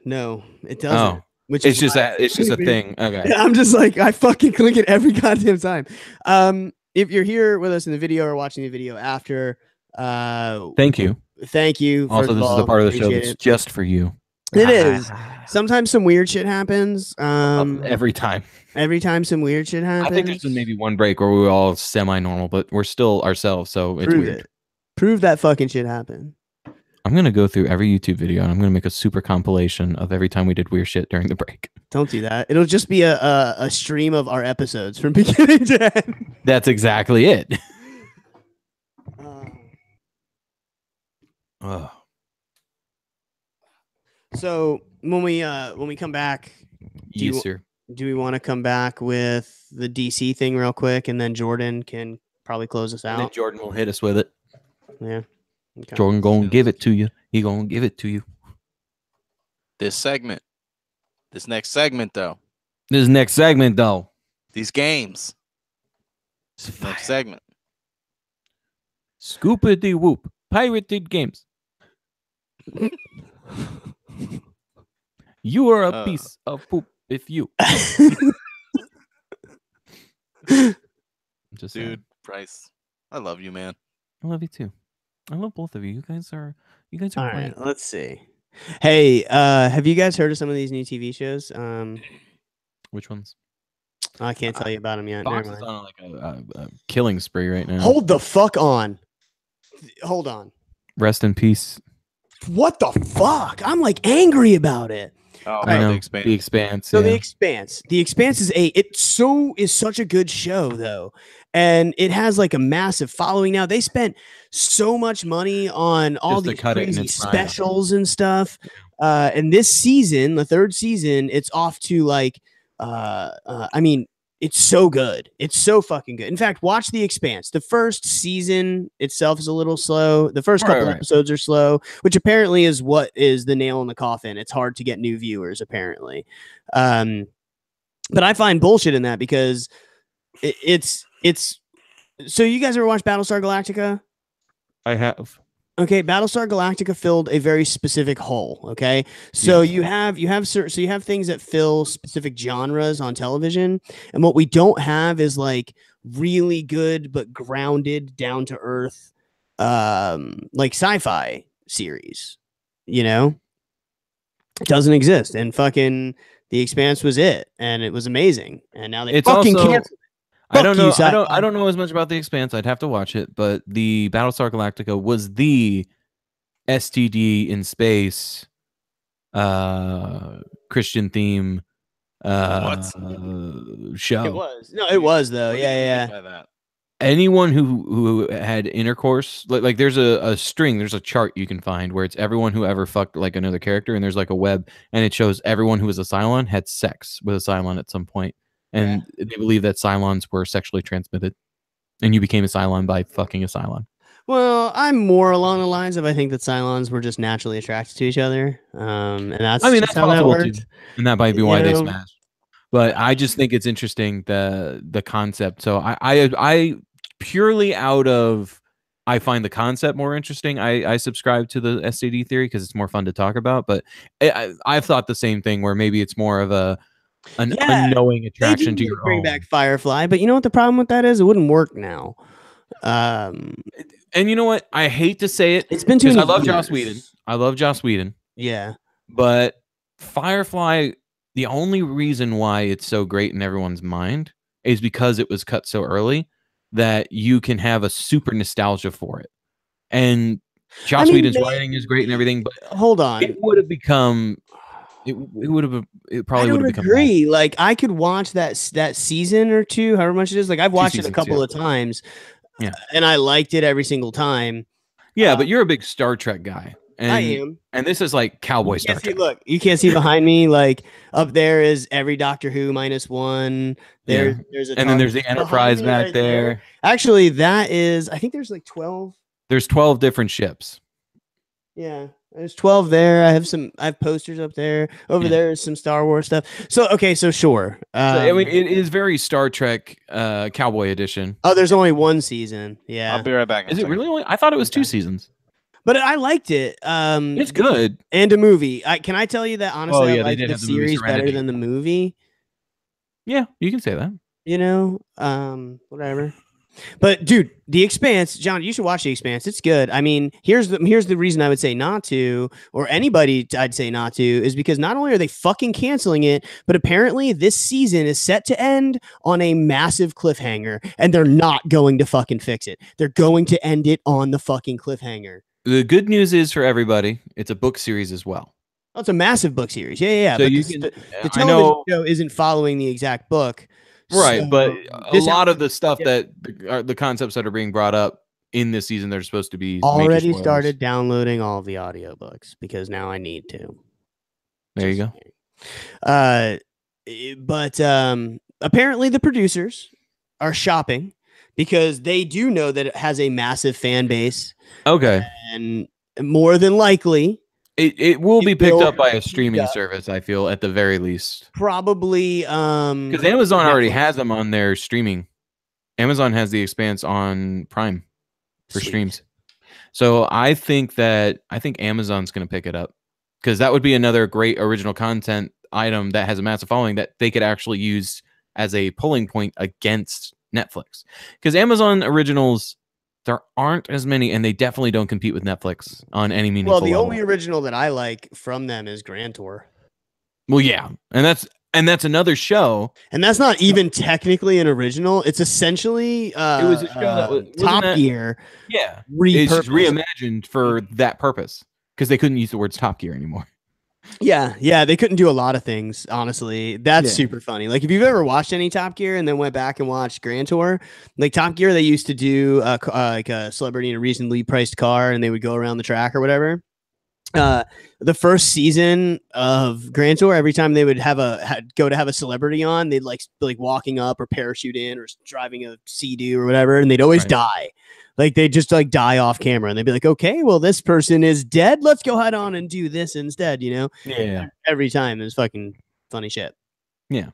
No, it doesn't. Oh, Which it's is just why- that. It's just a thing. Okay. I'm just like I fucking click it every goddamn time. If you're here with us in the video or watching the video after, Thank you. thank you. Also, First this of is the all, part of the show appreciate that's it. just for you. It is. Sometimes some weird shit happens. Every time. Every time some weird shit happens. I think there's been maybe one break where we were all semi-normal, but we're still ourselves, so it's Prove weird. it. Prove that fucking shit happened. I'm gonna go through every YouTube video and I'm gonna make a super compilation of every time we did weird shit during the break. Don't do that. It'll just be a stream of our episodes from beginning to end. That's exactly it. Ugh. So when we come back, you- Yes, sir. do we want to come back with the DC thing real quick, and then Jordan can probably close us And then out? Jordan will hit us with it. Yeah. Okay. Jordan gonna give it to you. He gonna give it to you. This next segment, though. This next segment, though. These games. It's Next segment. Scoopity whoop. Pirated games. You are a piece of poop if you. Just saying. Dude, Bryce, I love you, man. I love you too. I love both of you. You guys are All great. right, let's see. Hey, have you guys heard of some of these new TV shows? Which ones? I can't tell you about them yet. Fox Never is mind. on like a killing spree right now. Hold the fuck on. Hold on. Rest in peace. What the fuck? I'm like angry about it. Oh, I know. The Expanse. The Expanse. So yeah. The Expanse. The Expanse is such a good show though. And it has like a massive following now. They spent so much money on all Just to these cut it in crazy its prime. specials and stuff. And this season, the third season, it's off to like I mean, it's so good. It's so fucking good. In fact, watch The Expanse. The first season itself is a little slow. The first couple Right. episodes are slow, which apparently is what is the nail in the coffin. It's hard to get new viewers, apparently. But I find bullshit in that because it's so you guys ever watch Battlestar Galactica? I have. Okay, Battlestar Galactica filled a very specific hole. Okay, so you have things that fill specific genres on television, and what we don't have is like really good but grounded, down to earth, like sci-fi series. You know, it doesn't exist, and fucking The Expanse was it, and it was amazing, and now they It's fucking also- canceled. I don't Fuck you, know. sci-fi. I don't know as much about The Expanse. I'd have to watch it, but the Battlestar Galactica was the STD in space Christian theme show. It was it was though. What do you Yeah. mean by that? Anyone who had intercourse, like there's a string, there's a chart you can find where it's everyone who ever fucked like another character, and there's like a web, and it shows everyone who was a Cylon had sex with a Cylon at some point. And they believe that Cylons were sexually transmitted, and you became a Cylon by fucking a Cylon. Well, I'm more along the lines of I think that Cylons were just naturally attracted to each other, and that's I mean, just that's how that possible worked. too, and that might be You why they know? smashed. But I just think it's interesting the concept. So I purely out of I find the concept more interesting. I subscribe to the STD theory because it's more fun to talk about. But I've thought the same thing where maybe it's more of an Yeah, unknowing They attraction do to your bring own. back Firefly, but you know what the problem with that is? It wouldn't work now. And you know what? I hate to say it It's been too because I many love years. Joss Whedon. I love Joss Whedon. Yeah, But Firefly, the only reason why it's so great in everyone's mind is because it was cut so early that you can have a super nostalgia for it. And Joss Whedon's writing is great and everything, but hold on, it would have become. It probably would have become. Agree. Bad. Like I could watch that season or two, however much it is. Like I've watched it a couple of times, and I liked it every single time. Yeah, but you're a big Star Trek guy. And, I am, and this is like cowboy Star Trek. Look, you can't see behind me. Like up there is every Doctor Who -1. There's a and then there's the Enterprise back there. Actually, that is. I think there's like 12. There's 12 different ships. Yeah. There's 12 there. I have posters up there. Over there is some Star Wars stuff. So okay, so sure. I mean, it is very Star Trek Cowboy Edition. Oh, there's only one season. Yeah. I'll be right back. Is it really only? I thought it was 2 seasons. But I liked it. It's good. And a movie. Can I tell you that honestly? I like the series better than the movie. Yeah, you can say that. You know, whatever. But dude, The Expanse, John, you should watch The Expanse. It's good. I mean, here's the reason I would say not to, or anybody I'd say not to, is because not only are they fucking canceling it, but apparently this season is set to end on a massive cliffhanger, and they're not going to fucking fix it. They're going to end it on the fucking cliffhanger. The good news is for everybody, it's a book series as well. Oh, it's a massive book series. Yeah. So but the television show isn't following the exact book. Right, so but a lot of the stuff that the concepts that are being brought up in this season, they're supposed to be already started downloading all of the audiobooks because now I need to. There you go. But apparently the producers are shopping because they do know that it has a massive fan base. Okay. And more than likely, it will be picked up by a streaming service, I feel, at the very least. Probably because Amazon already has them on their streaming. Amazon has The Expanse on Prime for streams. So I think Amazon's going to pick it up because that would be another great original content item that has a massive following that they could actually use as a pulling point against Netflix. Because Amazon originals, there aren't as many, and they definitely don't compete with Netflix on any meaningful level. Only original that I like from them is Grand Tour. Well, yeah, and that's another show, and that's not even technically an original. It's essentially it was a show that was Top Gear. Yeah, it's just reimagined for that purpose because they couldn't use the words Top Gear anymore. Yeah, they couldn't do a lot of things, honestly. That's super funny. Like, if you've ever watched any Top Gear and then went back and watched Grand Tour, like Top Gear, they used to do like a celebrity in a reasonably priced car, and they would go around the track or whatever. The first season of Grand Tour, every time they would go to have a celebrity on, they'd like walking up or parachute in or driving a Sea-Doo or whatever, and they'd always die. Like they just like die off camera, and they'd be like, "Okay, well, this person is dead. Let's go head on and do this instead." You know? Yeah. Every time it's fucking funny shit. Yeah.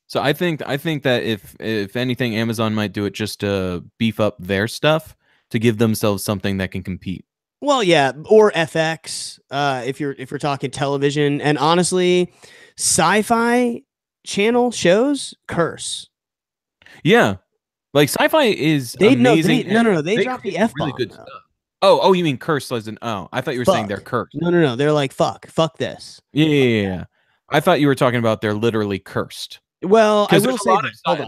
So I think that if anything, Amazon might do it just to beef up their stuff to give themselves something that can compete. Well, yeah, or FX. If we're talking television, and honestly, Sci-Fi Channel shows curse. Yeah. Like Sci-Fi is amazing. They drop the F-bomb. Really good stuff. Oh, you mean curse as in I thought you were saying they're cursed. No. They're like fuck this. Yeah. I thought you were talking about they're literally cursed. Well, I will say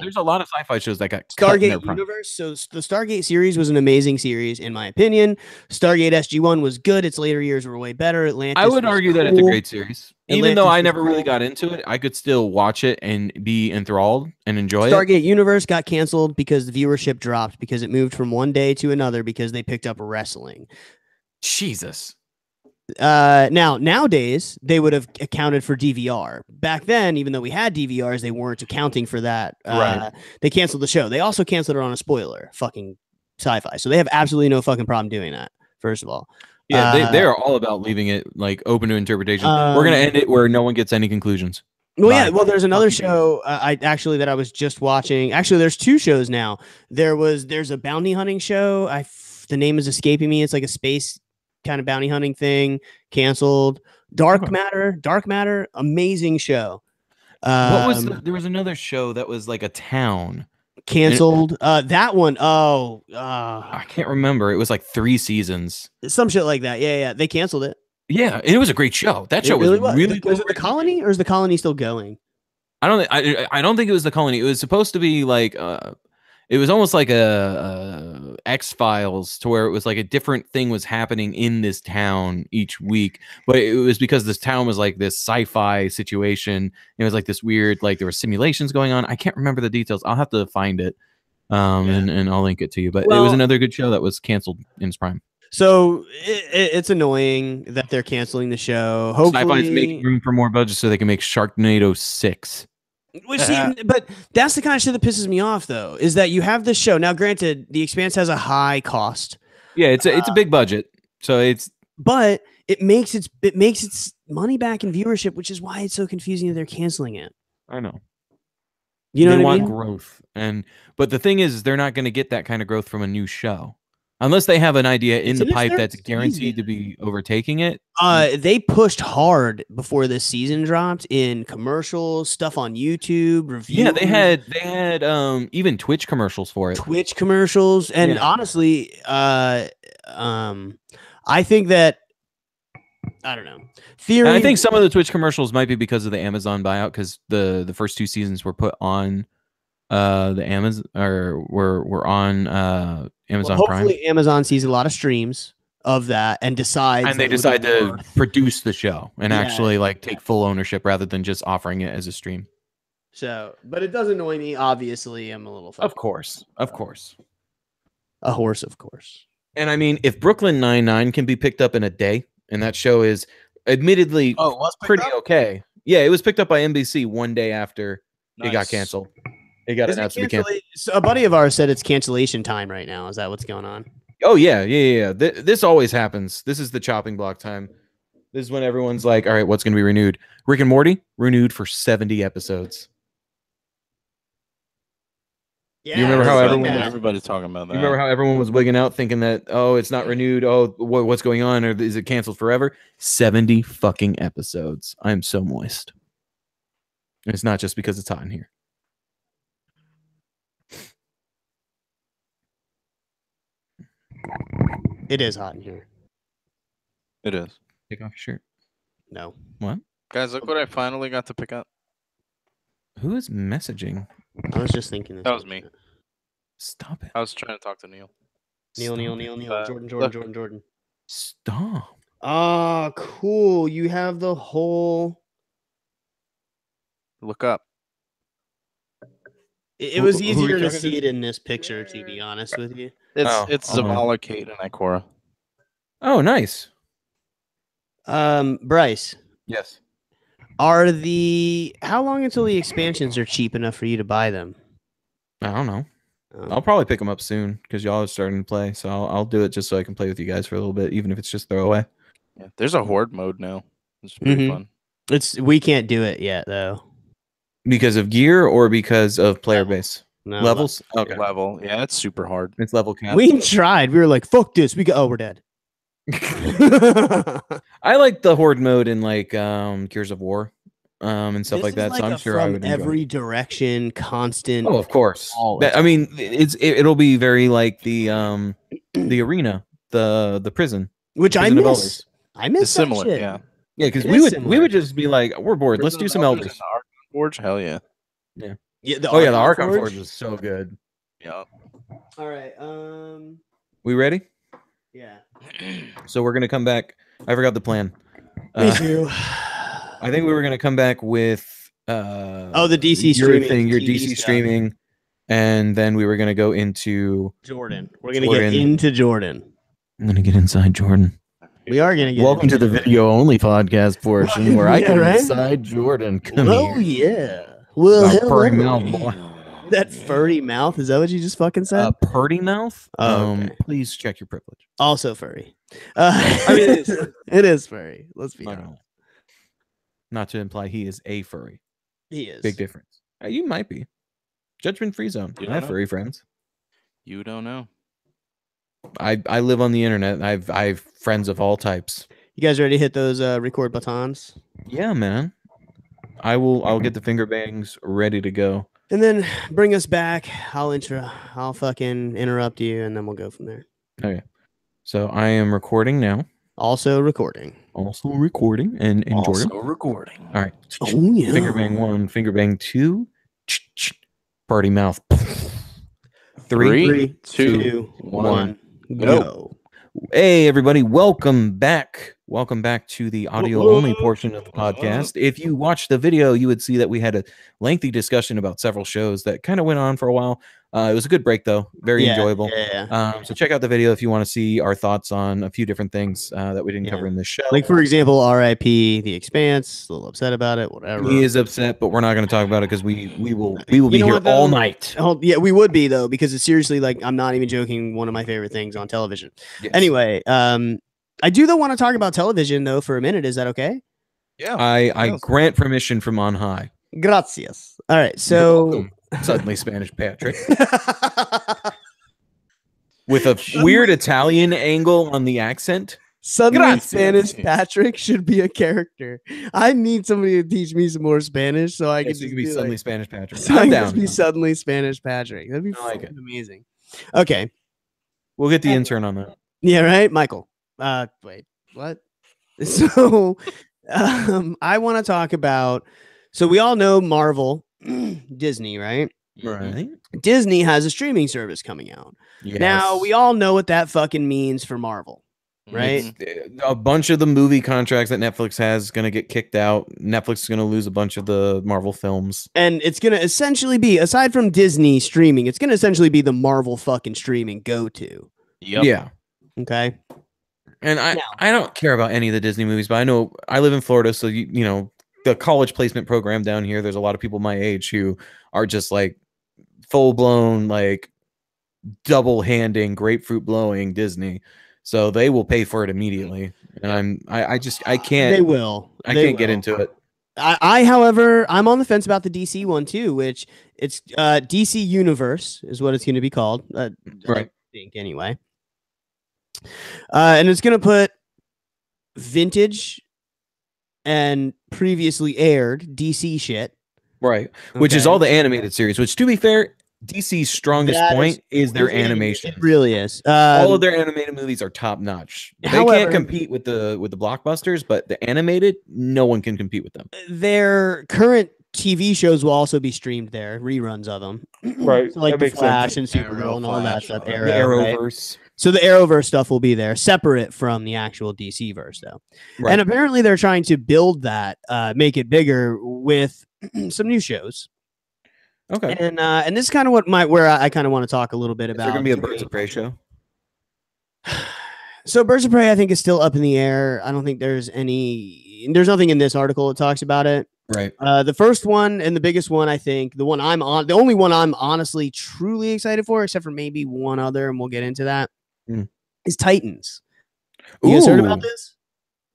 there's a lot of sci-fi shows that got Stargate Universe. So the Stargate series was an amazing series, in my opinion. Stargate SG-1 was good. Its later years were way better. Atlantis. I would argue that it's a great series. Even though I never really got into it, I could still watch it and be enthralled and enjoy it. Stargate Universe got canceled because the viewership dropped because it moved from one day to another because they picked up wrestling. Jesus. Nowadays they would have accounted for DVR. Back then, even though we had DVRs, they weren't accounting for that. Right. They canceled the show. They also canceled it on a spoiler. Fucking Sci-Fi. So they have absolutely no fucking problem doing that. First of all. Yeah, they are all about leaving it like open to interpretation. We're gonna end it where no one gets any conclusions. Well, yeah. Well, there's another show that I was just watching. Actually, there's 2 shows now. There's a bounty hunting show. The name is escaping me. It's like a space kind of bounty hunting thing. Canceled. Dark Matter, amazing show. What was there was another show that was like a town. Canceled. That one. I can't remember. It was like 3 seasons. Some shit like that. Yeah. They canceled it. Yeah, it was a great show. That show was really Was it The Colony, or is The Colony still going? I don't think it was the colony. It was supposed to be like it was almost like a X-Files, to where it was like a different thing was happening in this town each week, but it was because this town was like this sci-fi situation. It was like this weird, like there were simulations going on. I can't remember the details. I'll have to find it, and I'll link it to you. But it was another good show that was canceled in its prime. So it's annoying that they're canceling the show. Hopefully, Sci-Fi's making room for more budget so they can make Sharknado 6. Which, but that's the kind of shit that pisses me off, though, is that you have this show. Now, granted, The Expanse has a high cost. Yeah, it's a big budget, so but it makes its money back in viewership, which is why it's so confusing that they're canceling it. I know. You know they what I want mean? growth, but the thing is, they're not going to get that kind of growth from a new show. Unless they have an idea in the pipe that's guaranteed to be overtaking it. They pushed hard before this season dropped in commercials, stuff on YouTube, reviews. Yeah, they had even Twitch commercials for it. Twitch commercials, and honestly, I think that I don't know. And I think some of the Twitch commercials might be because of the Amazon buyout, because the first 2 seasons were put on the Amazon, or were on Amazon Prime. Hopefully Amazon sees a lot of streams of that and decides, and they decide to produce the show and actually like take full ownership rather than just offering it as a stream. So, but it does annoy me. Obviously, I'm a little. Of course. A horse, of course. And I mean, if Brooklyn Nine-Nine can be picked up in a day, and that show is admittedly pretty okay. Yeah, it was picked up by NBC one day after it got canceled. It got announced to be canceled. So a buddy of ours said it's cancellation time right now. Is that what's going on? Oh yeah. This always happens. This is the chopping block time. This is when everyone's like, all right, what's going to be renewed? Rick and Morty renewed for 70 episodes. Yeah, you remember how everybody's talking about that? You remember how everyone was wigging out thinking that, oh, it's not renewed. Oh, what's going on? Or is it canceled forever? 70 fucking episodes. I'm so moist. And it's not just because it's hot in here. It is hot in here. It is. Take off your shirt. No. What? Guys, look what I finally got to pick up. Who is messaging? I was just thinking this. That was me. Stop it. I was trying to talk to Neil. Neil. Jordan. Stop. Ah, cool. You have the whole. Look up. It was easier to see it in this picture, to be honest with you. It's Zavala, Kate, and Ikora. Oh, nice. Bryce. Yes. How long until the expansions are cheap enough for you to buy them? I don't know. I'll probably pick them up soon because y'all are starting to play. So I'll do it just so I can play with you guys for a little bit, even if it's just throwaway. Yeah, there's a horde mode now. It's pretty fun. We can't do it yet though. Because of gear or because of player base? No, levels? Okay. Level. Yeah, it's super hard. It's level cap. We tried. We were like, fuck this. We're dead. I like the horde mode in like Gears of War and stuff like that. So I'm sure I would enjoy every direction, constant. Oh, of course. I mean, it'll be very like the arena, the prison, which I miss. I miss it's similar. Shit. Yeah, because we would just be like, we're bored. Let's do some Elders. Forge, hell yeah. Yeah. The Archon Forge is so good. Yeah. All right. We ready? Yeah. So we're gonna come back. I forgot the plan. Me too. I think we were gonna come back with the DC streaming your DC streaming, and then we were gonna go into Jordan. We're gonna get into Jordan. I'm gonna get inside Jordan. We are gonna get. Welcome to the video only podcast portion where I get inside Jordan. Come here. Yeah. Well, furry mouth, boy. That furry mouth, is that what you just fucking said? Purdy mouth. Okay. Please check your privilege. Also furry. I mean, it is furry. Let's be honest. Not to imply he is a furry. He is. Big difference. You might be. Judgment free zone. I have furry friends. You don't know. I live on the internet. I've friends of all types. You guys ready to hit those record buttons? Yeah, man. I'll get the finger bangs ready to go. And then bring us back. I'll fucking interrupt you, and then we'll go from there. Okay. So I am recording now. Also recording. And Also Jordan. recording. All right. Oh, yeah. Finger bang 1, finger bang 2. Party mouth. 3, 2, 2, 1, go. go. Hey, everybody. Welcome back. Welcome back to the audio-only portion of the podcast. If you watched the video, you would see that we had a lengthy discussion about several shows that kind of went on for a while. It was a good break, though. Very enjoyable. Yeah. So check out the video if you want to see our thoughts on a few different things that we didn't cover in this show. Like, for example, R.I.P. The Expanse. A little upset about it. Whatever. He is upset, but we're not going to talk about it because we will be here all night. Yeah, we would be, though, because it's seriously, like, I'm not even joking, one of my favorite things on television. Yes. Anyway, I do, though, want to talk about television, though, for a minute. Is that okay? Yeah. I grant permission from on high. Gracias. All right, so... Suddenly Spanish Patrick. With a weird Italian angle on the accent. Suddenly Gracias. Spanish Patrick should be a character. I need somebody to teach me some more Spanish so I can You could be suddenly Spanish Patrick. So I I'm can down. just be suddenly Spanish Patrick. That'd be like it. amazing. Okay. We'll get the intern on that. Yeah, right, Michael. Wait, what? So, I want to talk about. So we all know Marvel, Disney, right? Right. Disney has a streaming service coming out. Yes. Now we all know what that fucking means for Marvel, right? A bunch of the movie contracts that Netflix has going to get kicked out. Netflix is going to lose a bunch of the Marvel films. And it's going to essentially be, aside from Disney streaming, it's going to essentially be the Marvel fucking streaming go-to. Yep. Yeah. Okay. And I don't care about any of the Disney movies, but I know I live in Florida, so you know the college placement program down here. There's a lot of people my age who are just like full blown, like double handing, grapefruit blowing Disney, so they will pay for it immediately. And I can't. They will. I can't get into it. However, I'm on the fence about the DC one too, which it's DC Universe is what it's going to be called. Right. I think anyway. And it's going to put vintage and previously aired DC shit. Right. Which is all the animated series, which to be fair, DC's strongest point is their animation. It really is. All of their animated movies are top notch. They However, can't compete with the blockbusters, but the animated, no one can compete with them. Their current TV shows will also be streamed there, reruns of them. Right. So like the Flash and Supergirl and all that stuff. The Arrowverse. Right? So the Arrowverse stuff will be there, separate from the actual DC verse, though. Right. And apparently they're trying to build that, make it bigger with some new shows. Okay. And this is kind of where I kind of want to talk a little bit about. Is there going to be a Birds of Prey show? So Birds of Prey, I think, is still up in the air. I don't think there's nothing in this article that talks about it. Right. The first one and the biggest one, I think, the only one I'm honestly truly excited for, except for maybe one other, and we'll get into that, is Titans. You guys heard about this?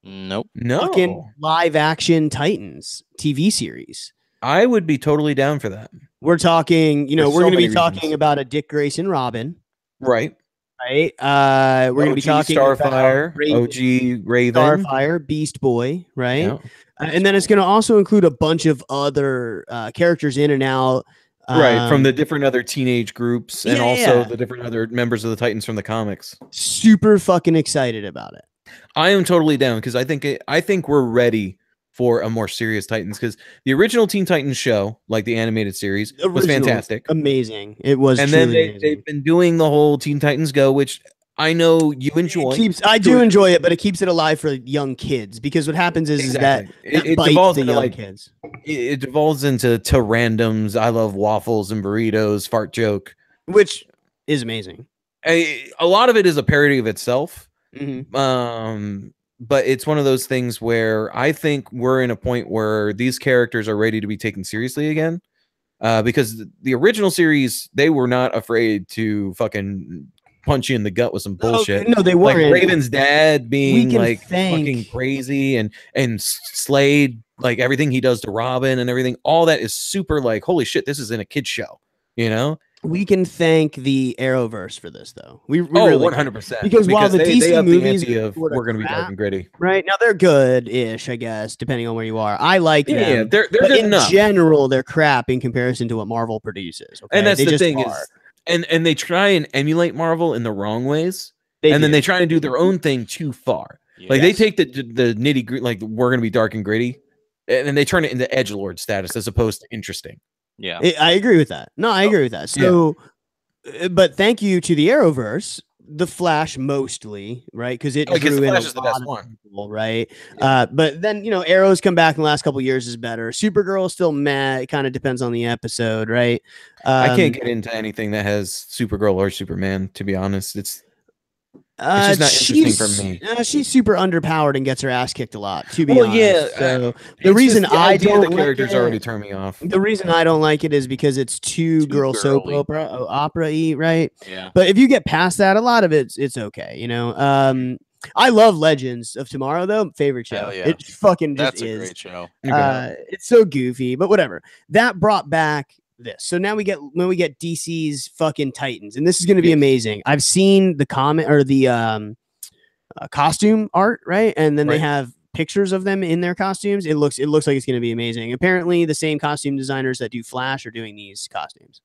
Nope. No. Fucking live action Titans TV series. I would be totally down for that. We're talking, we're going to be talking reasons. about a Dick Grayson Robin. Right. Right. We're going to be talking Starfire, about OG Raven, Starfire, Beast Boy, right? Yeah. And then it's going to also include a bunch of other characters in and out. Right, from the different other teenage groups and also the different other members of the Titans from the comics. Super fucking excited about it. I am totally down because I think we're ready for a more serious Titans, because the original Teen Titans show, like the animated series, was fantastic. Amazing. It was. And then they've been doing the whole Teen Titans Go, which I know you enjoy. I do enjoy it, but it keeps it alive for young kids, because what happens is that it devolves into young kids. It devolves into randoms. I love waffles and burritos, fart joke, which is amazing. A lot of it is a parody of itself. Mm-hmm. But it's one of those things where I think we're in a point where these characters are ready to be taken seriously again. Because the original series, they were not afraid to fucking punch you in the gut with some bullshit. No, they weren't. Like Raven's dad being like thank fucking crazy, and Slade, like everything he does to Robin and everything, all that is super like, holy shit, this is in a kid's show, you know? We can thank the Arrowverse for this, though. We really 100%. Because while the DC movies we're going to be dark and gritty, right now, they're good-ish, I guess, depending on where you are. I like them. Yeah, they're good enough. In general, they're crap in comparison to what Marvel produces. Okay? And that's the thing is, and they try and emulate Marvel in the wrong ways, then they try and do their own thing too far. Like they take the nitty gritty, like we're gonna be dark and gritty, and then they turn it into edgelord status as opposed to interesting. Yeah, I agree with that. No, I agree with that. So, but thank you to the Arrowverse, the Flash mostly, right? Because it drew in a is the best one, people, right? But then Arrow's come back in the last couple of years is better. Supergirl is still mad. It kind of depends on the episode, right? I can't get into anything that has Supergirl or Superman. To be honest, it's just not interesting for me. She's super underpowered and gets her ass kicked a lot. To be honest, yeah. So the reason I don't the characters like already turn me off. The reason I don't like it is because it's too girl soap opera-y, right? Yeah. But if you get past that, a lot of it's okay. I love Legends of Tomorrow though. Favorite show. Yeah. It fucking just That's a great show. It's so goofy, but whatever. That brought back this. So now we get DC's fucking Titans, and this is going to be amazing. I've seen the comment or the costume art, right? And then they have pictures of them in their costumes. It looks like it's going to be amazing. Apparently, the same costume designers that do Flash are doing these costumes.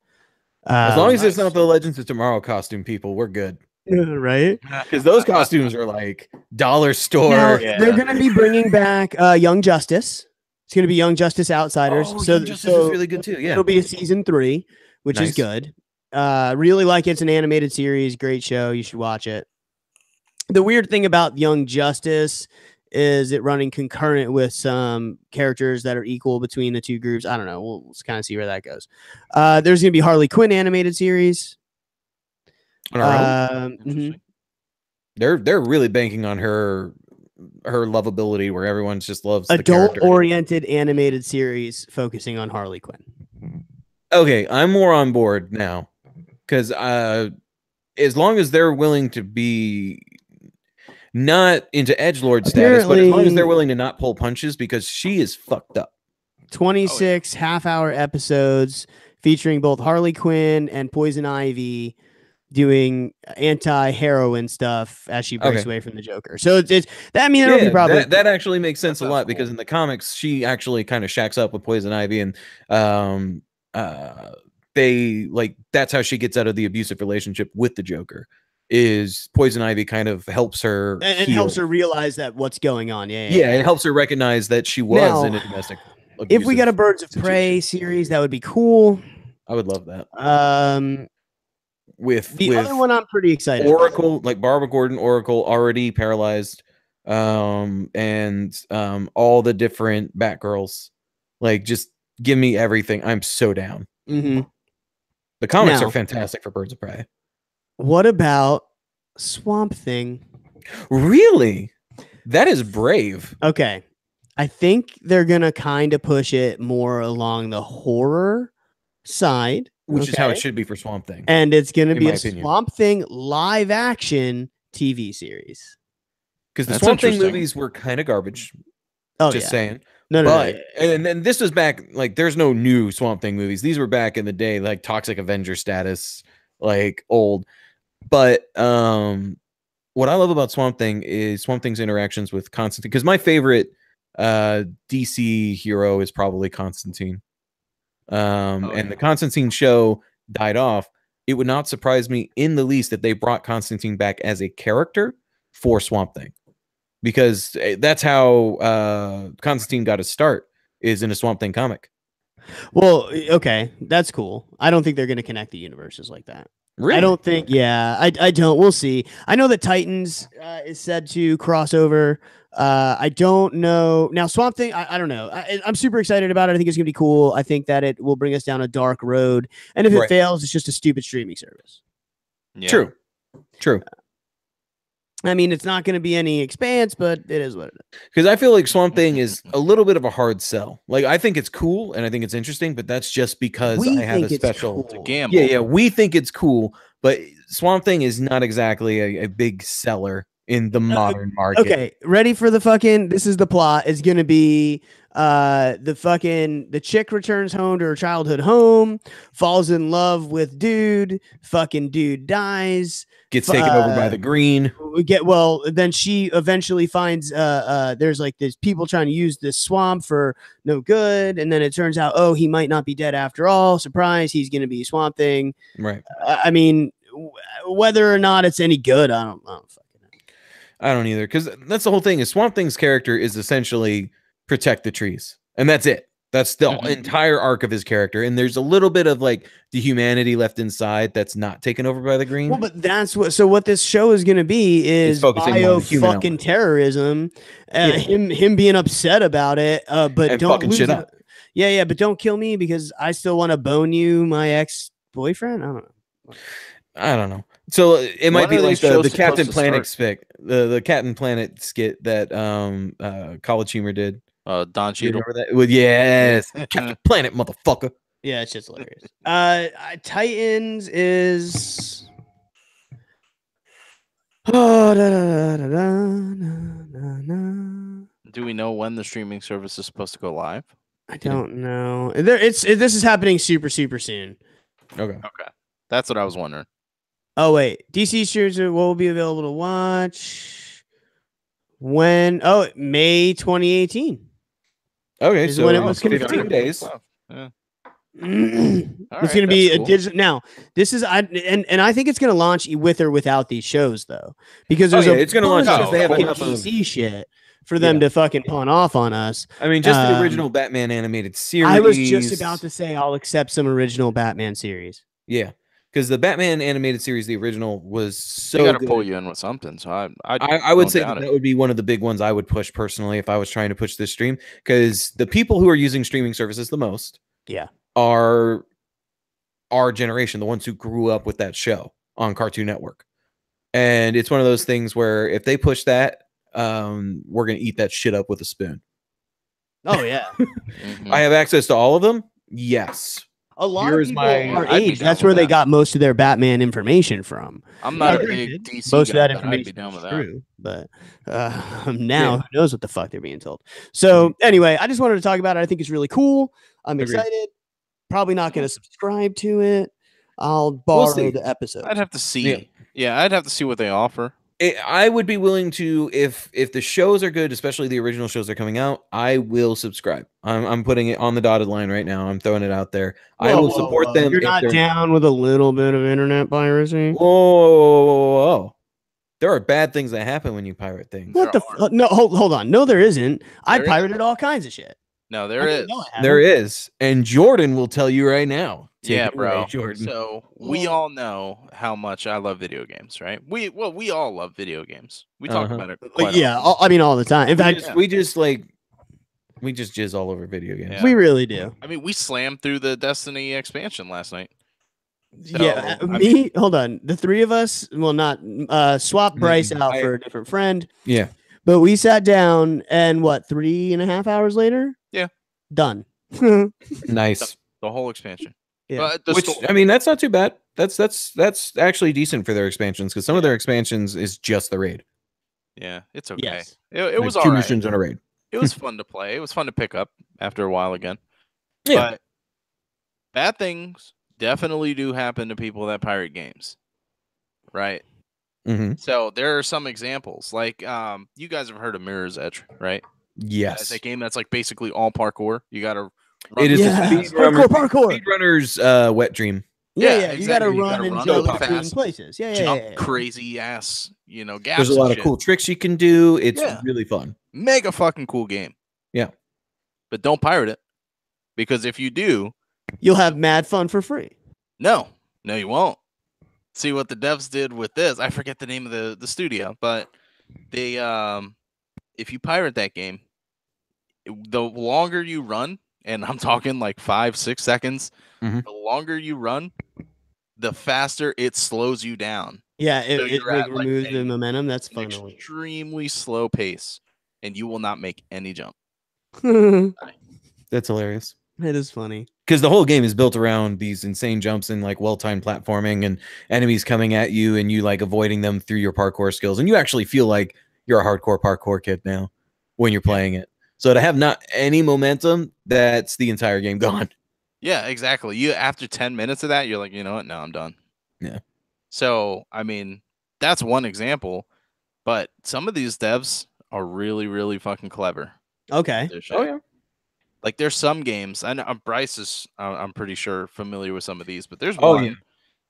As long as it's not the Legends of Tomorrow costume people, we're good. Right? Because those costumes are like dollar store. Now, they're going to be bringing back Young Justice. It's going to be Young Justice Outsiders. Young Justice is really good too. Yeah, it'll be a season 3, which is good. Really like it. It's an animated series. Great show. You should watch it. The weird thing about Young Justice is it running concurrent with some characters that are equal between the two groups. I don't know. We'll kind of see where that goes. There's going to be Harley Quinn animated series. They're really banking on her lovability, where everyone just loves adult-oriented animated series focusing on Harley Quinn. Okay, I'm more on board now because as long as they're willing to be not into edgelord status, but as long as they're willing to not pull punches, because she is fucked up. 26 half-hour episodes featuring both Harley Quinn and Poison Ivy doing anti-heroin stuff as she breaks away from the Joker. So it's that. I mean, that actually makes sense a lot because in the comics she actually kind of shacks up with Poison Ivy, and they that's how she gets out of the abusive relationship with the Joker. Is Poison Ivy kind of helps her and helps her realize that what's going on. Yeah, it helps her recognize that she was in a domestic. If we got a Birds of Prey series, that would be cool. I would love that. With other one I'm pretty excited Oracle about. Like Barbara Gordon, Oracle already paralyzed, and all the different Batgirls. Like, just give me everything. I'm so down. The comics are fantastic for Birds of Prey. What about Swamp Thing? Really? That is brave. Okay. I think they're gonna kind of push it more along the horror side. Which is how it should be for Swamp Thing. And it's going to be a Swamp Thing live action TV series. Because the Swamp Thing movies were kind of garbage. Saying. No. And this was back, like, there's no new Swamp Thing movies. These were back in the day, like Toxic Avenger status, like old. But what I love about Swamp Thing is Swamp Thing's interactions with Constantine. Because my favorite DC hero is probably Constantine. And the Constantine show died off. It would not surprise me in the least that they brought Constantine back as a character for Swamp Thing, because that's how Constantine got his start, is in a Swamp Thing comic. Well, okay, that's cool. I don't think they're going to connect the universes like that. Really? I don't think. Yeah, I don't. We'll see. I know that Titans is said to cross over. I don't know. Now, Swamp Thing, I don't know. I'm super excited about it. I think it's going to be cool. I think that it will bring us down a dark road. And if it fails, it's just a stupid streaming service. Yeah. True. I mean, it's not going to be any expanse, but it is what it is. Because I feel like Swamp Thing is a little bit of a hard sell. Like, I think it's cool and I think it's interesting, but that's just because I have a special gamble. Yeah, we think it's cool, but Swamp Thing is not exactly a big seller in the modern market. Okay, ready for the fucking, this is the plot. It's going to be the chick returns home to her childhood home, falls in love with dude dies, gets taken over by the green. Then she eventually finds there's like this people trying to use this swamp for no good, and then it turns out, oh, he might not be dead after all. Surprise, he's going to be Swamp Thing. Right. I mean, whether or not it's any good, I don't fucking know. I don't either, because that's the whole thing. Is Swamp Thing's character is essentially protect the trees, and that's it. That's the entire arc of his character, and there's a little bit of like the humanity left inside that's not taken over by the green. Well, but that's what. So what this show is going to be is bio fucking terrorism. Him being upset about it, but and don't fucking shit up. Yeah, but don't kill me because I still want to bone you, my ex-boyfriend. I don't know. So it might be like the Captain Planet skit, the Captain Planet skit that College Humor did. Don Cheadle. Remember that? Well, yes, Captain Planet, motherfucker. Yeah, it's just hilarious. Titans is. Do we know when the streaming service is supposed to go live? I don't know. This is happening super soon. Okay. That's what I was wondering. Oh wait, DC series will be available to watch when? Oh, May 2018. Okay, so when it was 15 days. Yeah. It's going to be a digital. Now, this is I think it's going to launch with or without these shows though, because there's it's going to launch because they have enough DC shit for them to fucking pawn off on us. I mean, just the original Batman animated series. I was just about to say I'll accept some original Batman series. Yeah. Because the Batman animated series, the original, was so you gotta good. pull you in with something. So I would say that would be one of the big ones I would push personally if I was trying to push this stream. Because the people who are using streaming services the most, are our generation, the ones who grew up with that show on Cartoon Network. And it's one of those things where if they push that, we're gonna eat that shit up with a spoon. Oh yeah, I have access to all of them. Yes. A lot of people our age. That's where they got most of their Batman information from. I'm not a big DC most guy, of that information is true, but now who knows what the fuck they're being told. So anyway, I just wanted to talk about it. I think it's really cool. I'm excited. Probably not going to subscribe to it. I'll borrow the episode. I'd have to see. Yeah, I'd have to see what they offer. I would be willing to if the shows are good, especially the original shows that are coming out. I will subscribe. I'm putting it on the dotted line right now. I'm throwing it out there. I will support them. You're not down with a little bit of internet piracy? Whoa. There are bad things that happen when you pirate things. What the no? Hold on. No, there isn't. I pirated all kinds of shit. No, there is. There is, and Jordan will tell you right now. Yeah, bro. Jordan. So we all know how much I love video games, right? We all love video games. We talk about it. I mean, all the time. In fact, we just jizz all over video games. Yeah. We really do. I mean, we slammed through the Destiny expansion last night. So, hold on. The three of us, well, not swap Bryce out for a different friend. Yeah. But we sat down and 3.5 hours later? Yeah. Done. Nice. The whole expansion. Yeah. I mean, that's not too bad. That's actually decent for their expansions because some of their expansions is just the raid. Yeah, it's okay. Yes. It was like all 2 right. missions in a raid. It was fun to play. It was fun to pick up after a while again. Yeah. But bad things definitely do happen to people that pirate games. Right? Mm-hmm. So there are some examples. Like you guys have heard of Mirror's Edge, right? Yes. That game that's like basically all parkour. You gotta It is parkour. Speedrunner's wet dream. Yeah, exactly. You gotta run and jump between fast, places. Jump crazy ass, gaps. There's a lot of cool tricks you can do. It's really fun. Mega fucking cool game. Yeah. But don't pirate it. Because if you do, you'll have mad fun for free. No, you won't. See what the devs did with this. I forget the name of the studio, but they if you pirate that game, the longer you run, and I'm talking like 5-6 seconds, the longer you run, the faster it slows you down. Yeah, it removes the momentum. That's fun. Extremely slow pace, and you will not make any jump. That's hilarious. It is funny. Because the whole game is built around these insane jumps and like well-timed platforming and enemies coming at you and you like avoiding them through your parkour skills. And you actually feel like you're a hardcore parkour kid now when you're playing it. So to have not any momentum, that's the entire game gone. Yeah, exactly. You after 10 minutes of that, you're like, you know what? No, I'm done. Yeah. So, I mean, that's one example. But some of these devs are really, really fucking clever. Okay. Oh, yeah. Like there's some games, I know Bryce is, I'm pretty sure familiar with some of these, but there's one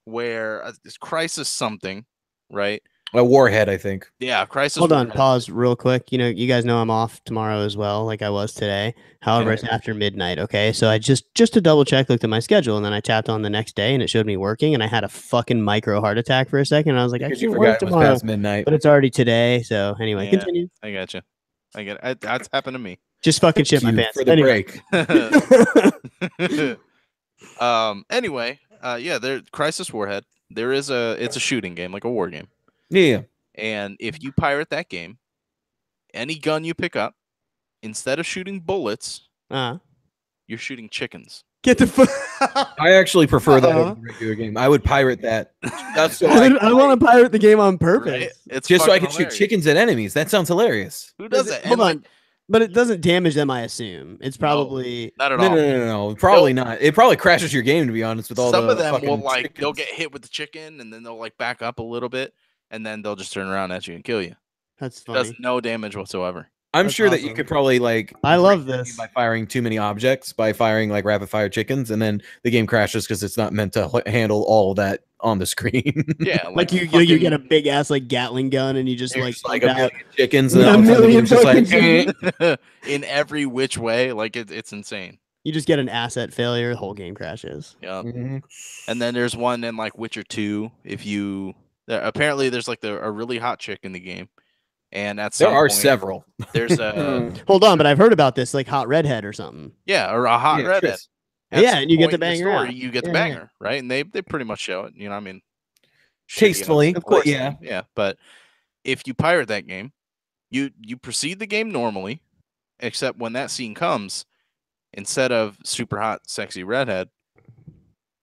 where it's Crisis something, right? A Warhead, I think. Yeah, Crisis. Hold on, Warhead. pause real quick. You guys know I'm off tomorrow as well, like I was today. However, it's after midnight. Okay, so I just to double check looked at my schedule, and then I tapped on the next day, and it showed me working, and I had a fucking micro heart attack for a second. And I was like, I Because you can't forgot work it was tomorrow, past midnight. but it's already today. So anyway, Yeah. continue. I got you. I get it. That's happened to me. Just fucking shit my Cue pants for the anyway. break. Anyway, yeah, there Crisis Warhead. It's a shooting game, like a war game. Yeah. And if you pirate that game, any gun you pick up, instead of shooting bullets, you're shooting chickens. Get the fuck. I actually prefer that over the regular game. I would pirate that. That's so I want to pirate the game on purpose. Right? It's just so I can hilarious. shoot chickens at enemies. That sounds hilarious. Who does it? Hold on. But it doesn't damage them, I assume. It's probably not at No, all. no. Probably not. It probably crashes your game, to be honest, with all Some the of them will fucking they'll chickens. get hit with the chicken and then they'll like back up a little bit and then they'll just turn around at you and kill you. That's It funny. does no damage whatsoever. I'm That's sure that you awesome. could probably like. I love break this. by firing too many objects, by firing like rapid fire chickens, and then the game crashes because it's not meant to handle all of that on the screen. Yeah, Like you get a big ass like Gatling gun and you just There's like like a pump out. million chickens, and A all of a sudden the million game's just like. fucking in every which way, like it's insane. You just get an asset failure, the whole game crashes. Yeah. Mhm. And then there's one in like Witcher 2. If you apparently there's like a really hot chick in the game, and at some There are point, several. There's a Hold on, but I've heard about this like hot redhead or something. yeah, or a hot Yeah, redhead. Tris. At Yeah, some and you get point the in banger story, out. you get the Yeah, yeah. banger, right? And they pretty much show it. You know, what I mean, shitty, Tastefully, of but course, yeah. yeah. But if you pirate that game, you proceed the game normally, except when that scene comes, instead of super hot, sexy redhead,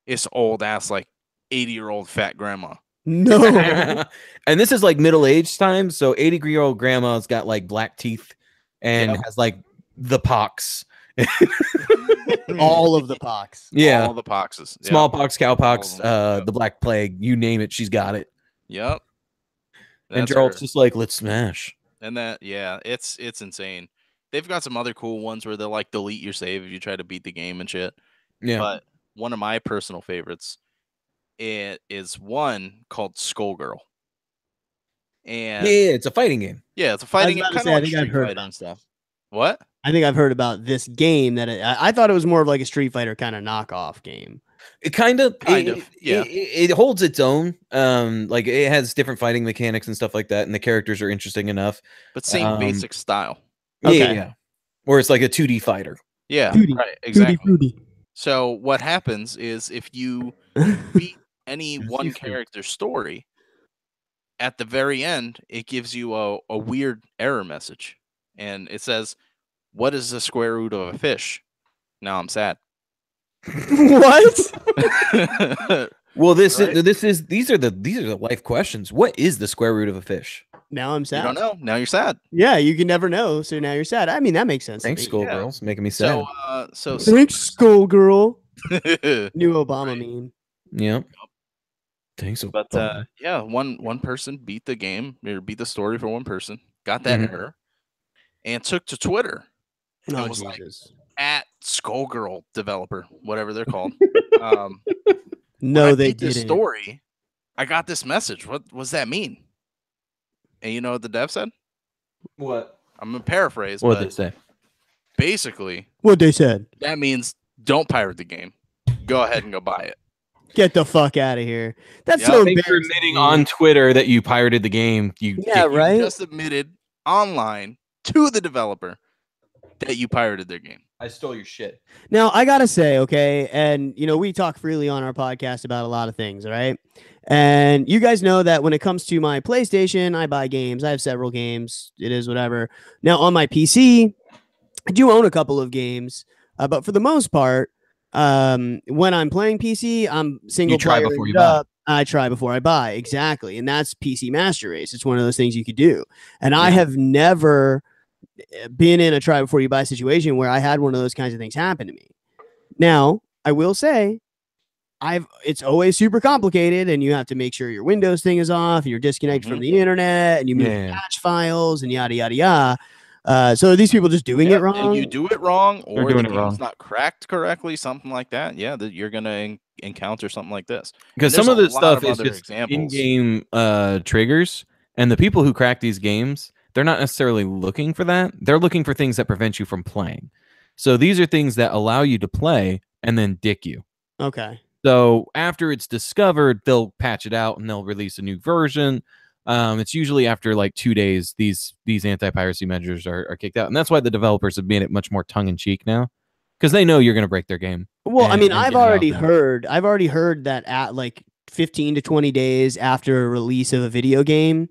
it's old ass like 80-year-old fat grandma. No. And this is like middle-aged time, so 80-year-old grandma's got like black teeth and Yep. has like the pox. All of the pox. Yeah. All the poxes. Yeah. Smallpox, cowpox, All of them. the black plague, you name it, she's got it. Yep. And That's Gerald's her. just like, let's smash. And that, yeah, it's insane. They've got some other cool ones where they'll like delete your save if you try to beat the game and shit. Yeah. But one of my personal favorites, it is one called Skullgirl. And Yeah, it's a fighting game. yeah, it's a fighting game, about to kind say, of I like think I've Street heard Fighter about and stuff. What? I think I've heard about this game that I thought it was more of like a Street Fighter kind of knockoff game. It kind of, yeah. It holds its own. Like it has different fighting mechanics and stuff like that, and the characters are interesting enough. But same basic style. Okay. Yeah. Or it's like a 2D fighter. Yeah, Duty. right, exactly. Fruity. So what happens is if you beat any one Seafood. character's story, at the very end, it gives you a weird error message. And it says, "What is the square root of a fish?" Now I'm sad. What? Well, these are Right? the life questions. What is the square root of a fish? Now I'm You sad. don't know. Now you're sad. Yeah, you can never know. So now you're sad. I mean, that makes sense. to Thanks, me. schoolgirls, making me sad. So Thanks, schoolgirl. but New Obama meme. Yeah. Thanks. yeah, one person beat the game or beat the story for one person, got that Mhm. error, and took to Twitter Oh, was like- Jesus. at Skullgirl developer, whatever they're called. When No, I they beat this didn't. story, I got this message. What does that mean? And you know what the dev said? What? I'm gonna paraphrase, What but did it say? basically What they said. that means don't pirate the game. Go ahead and go buy it. Get the fuck out of here. That's Yeah, so Thanks for embarrassing. admitting on Twitter that you pirated the game. Yeah, You right? just admitted online to the developer that you pirated their game. I stole your shit. Now, I got to say, okay, and we talk freely on our podcast about a lot of things, all right? And you guys know that when it comes to my PlayStation, I buy games. I have several games. It is whatever. Now, on my PC, I do own a couple of games, but for the most part, when I'm playing PC, I'm single try player before you it buy. up. I try before I buy. Exactly. And that's PC Master Race. It's one of those things you could do. And I have never been in a try before you buy situation where I had one of those kinds of things happen to me. Now, I will say it's always super complicated and you have to make sure your Windows thing is off and you're disconnected from the internet and you move patch files and yada yada yada. So are these people just doing it wrong? And you do it wrong, or doing the it wrong. game's not cracked correctly, something like that. Yeah, that you're gonna encounter something like this. Because And some of there's this a lot stuff of is other just examples. in-game triggers And the people who crack these games, they're not necessarily looking for that. They're looking for things that prevent you from playing. So these are things that allow you to play and then dick you. Okay. So after it's discovered, they'll patch it out and they'll release a new version. It's usually after like 2 days, these anti-piracy measures are kicked out. And that's why the developers have made it much more tongue-in-cheek now, because they know you're going to break their game. Well, I mean, I've already heard that at like 15 to 20 days after a release of a video game,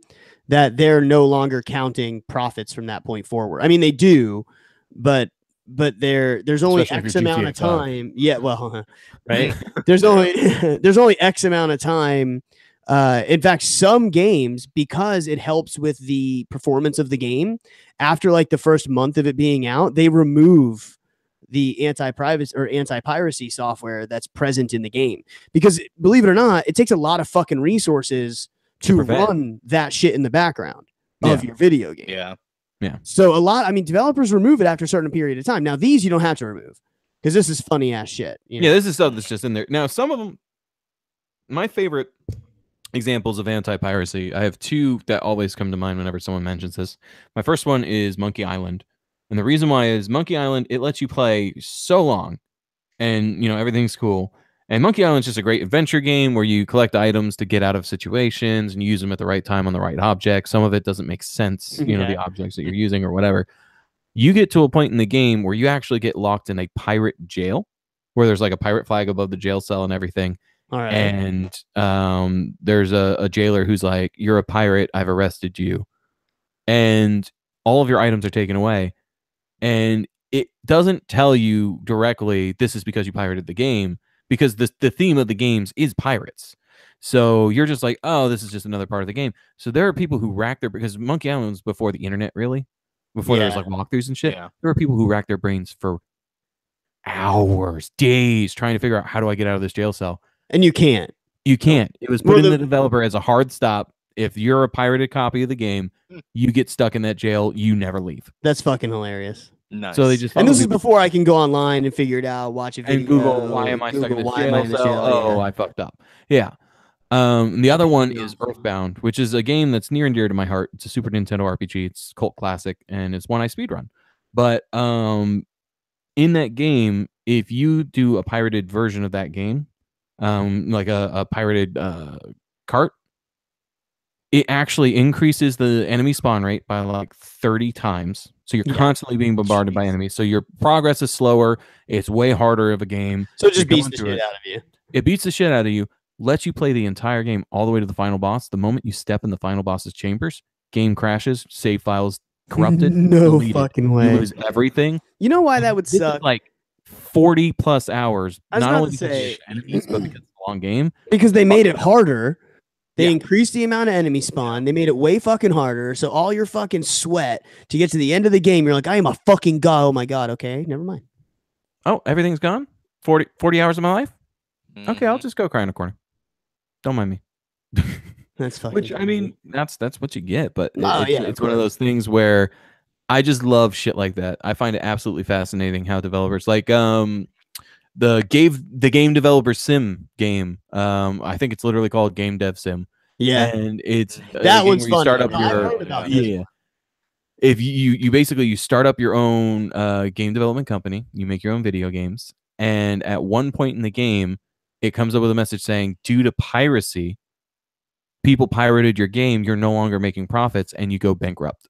that they're no longer counting profits from that point forward. I mean, they do, but there's only Especially X for amount GTA of time. Yeah, well, right. there's only X amount of time. In fact, some games, because it helps with the performance of the game, after like the first month of it being out, they remove the anti-privacy or anti-piracy software that's present in the game. Because believe it or not, it takes a lot of fucking resources to run that shit in the background of your video game. Yeah. Yeah. So developers remove it after a certain period of time. Now, these you don't have to remove because this is funny ass shit. You know? Yeah, this is stuff that's just in there. Now, some of them, my favorite examples of anti-piracy, I have two that always come to mind whenever someone mentions this. My first one is Monkey Island. And the reason why is Monkey Island, it lets you play so long and, everything's cool. And Monkey Island's just a great adventure game where you collect items to get out of situations and use them at the right time on the right object. Some of it doesn't make sense, the objects that you're using or whatever. You get to a point in the game where you actually get locked in a pirate jail where there's like a pirate flag above the jail cell and everything. All right. And there's a jailer who's like, "You're a pirate. I've arrested you." And all of your items are taken away. And it doesn't tell you directly this is because you pirated the game, because the theme of the games is pirates. So you're just like, oh, this is just another part of the game. So there are people who rack their, because Monkey Island was before the internet, really, before there was like walkthroughs and shit. Yeah. There were people who racked their brains for hours, days, trying to figure out, how do I get out of this jail cell? And you can't. You can't. It was put in the developer as a hard stop. If you're a pirated copy of the game, you get stuck in that jail. You never leave. That's fucking hilarious. Nice. So they just, and this is before I can go online and figure it out, watch a video, and Google, why am I stuck in this jail cell? Oh, I fucked up. Yeah. The other one is Earthbound, which is a game that's near and dear to my heart. It's a Super Nintendo RPG. It's a cult classic, and it's one I speedrun. But in that game, if you do a pirated version of that game, like a pirated cart, it actually increases the enemy spawn rate by like 30 times. So you're constantly being bombarded by enemies. So your progress is slower. It's way harder of a game. So it just beats the shit out of you. It beats the shit out of you, lets you play the entire game all the way to the final boss. The moment you step in the final boss's chambers, game crashes, save files corrupted. No fucking way. You lose everything. You know why that would suck? Like 40 plus hours. Not only because of enemies, but because it's a long game. Because they made it harder. They increased the amount of enemy spawn. They made it way fucking harder. So all your fucking sweat to get to the end of the game, you're like, I am a fucking god. Oh my god. Okay, never mind. Oh, everything's gone? 40 hours of my life? Okay, I'll just go cry in a corner. Don't mind me. That's fucking. Which, I mean, that's what you get. But it's one of those things where I just love shit like that. I find it absolutely fascinating how developers like the game developer sim game. I think it's literally called Game Dev Sim. Yeah, and it's that one's fun. Start up if you basically you start up your own game development company, you make your own video games, and at one point in the game, it comes up with a message saying, due to piracy, people pirated your game. You're no longer making profits, and you go bankrupt.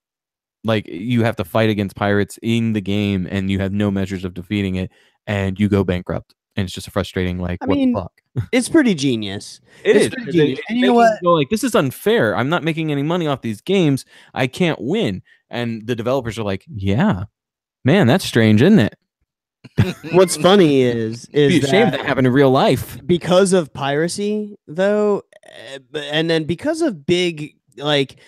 Like, you have to fight against pirates in the game, and you have no measures of defeating it, and you go bankrupt. And it's just a frustrating, like, what the fuck? It's pretty genius. It's pretty genius. And you know what? Like, this is unfair. I'm not making any money off these games. I can't win. And the developers are like, yeah, man, that's strange, isn't it? What's funny is be ashamed that happened in real life. Because of piracy, though, and then because of big, like,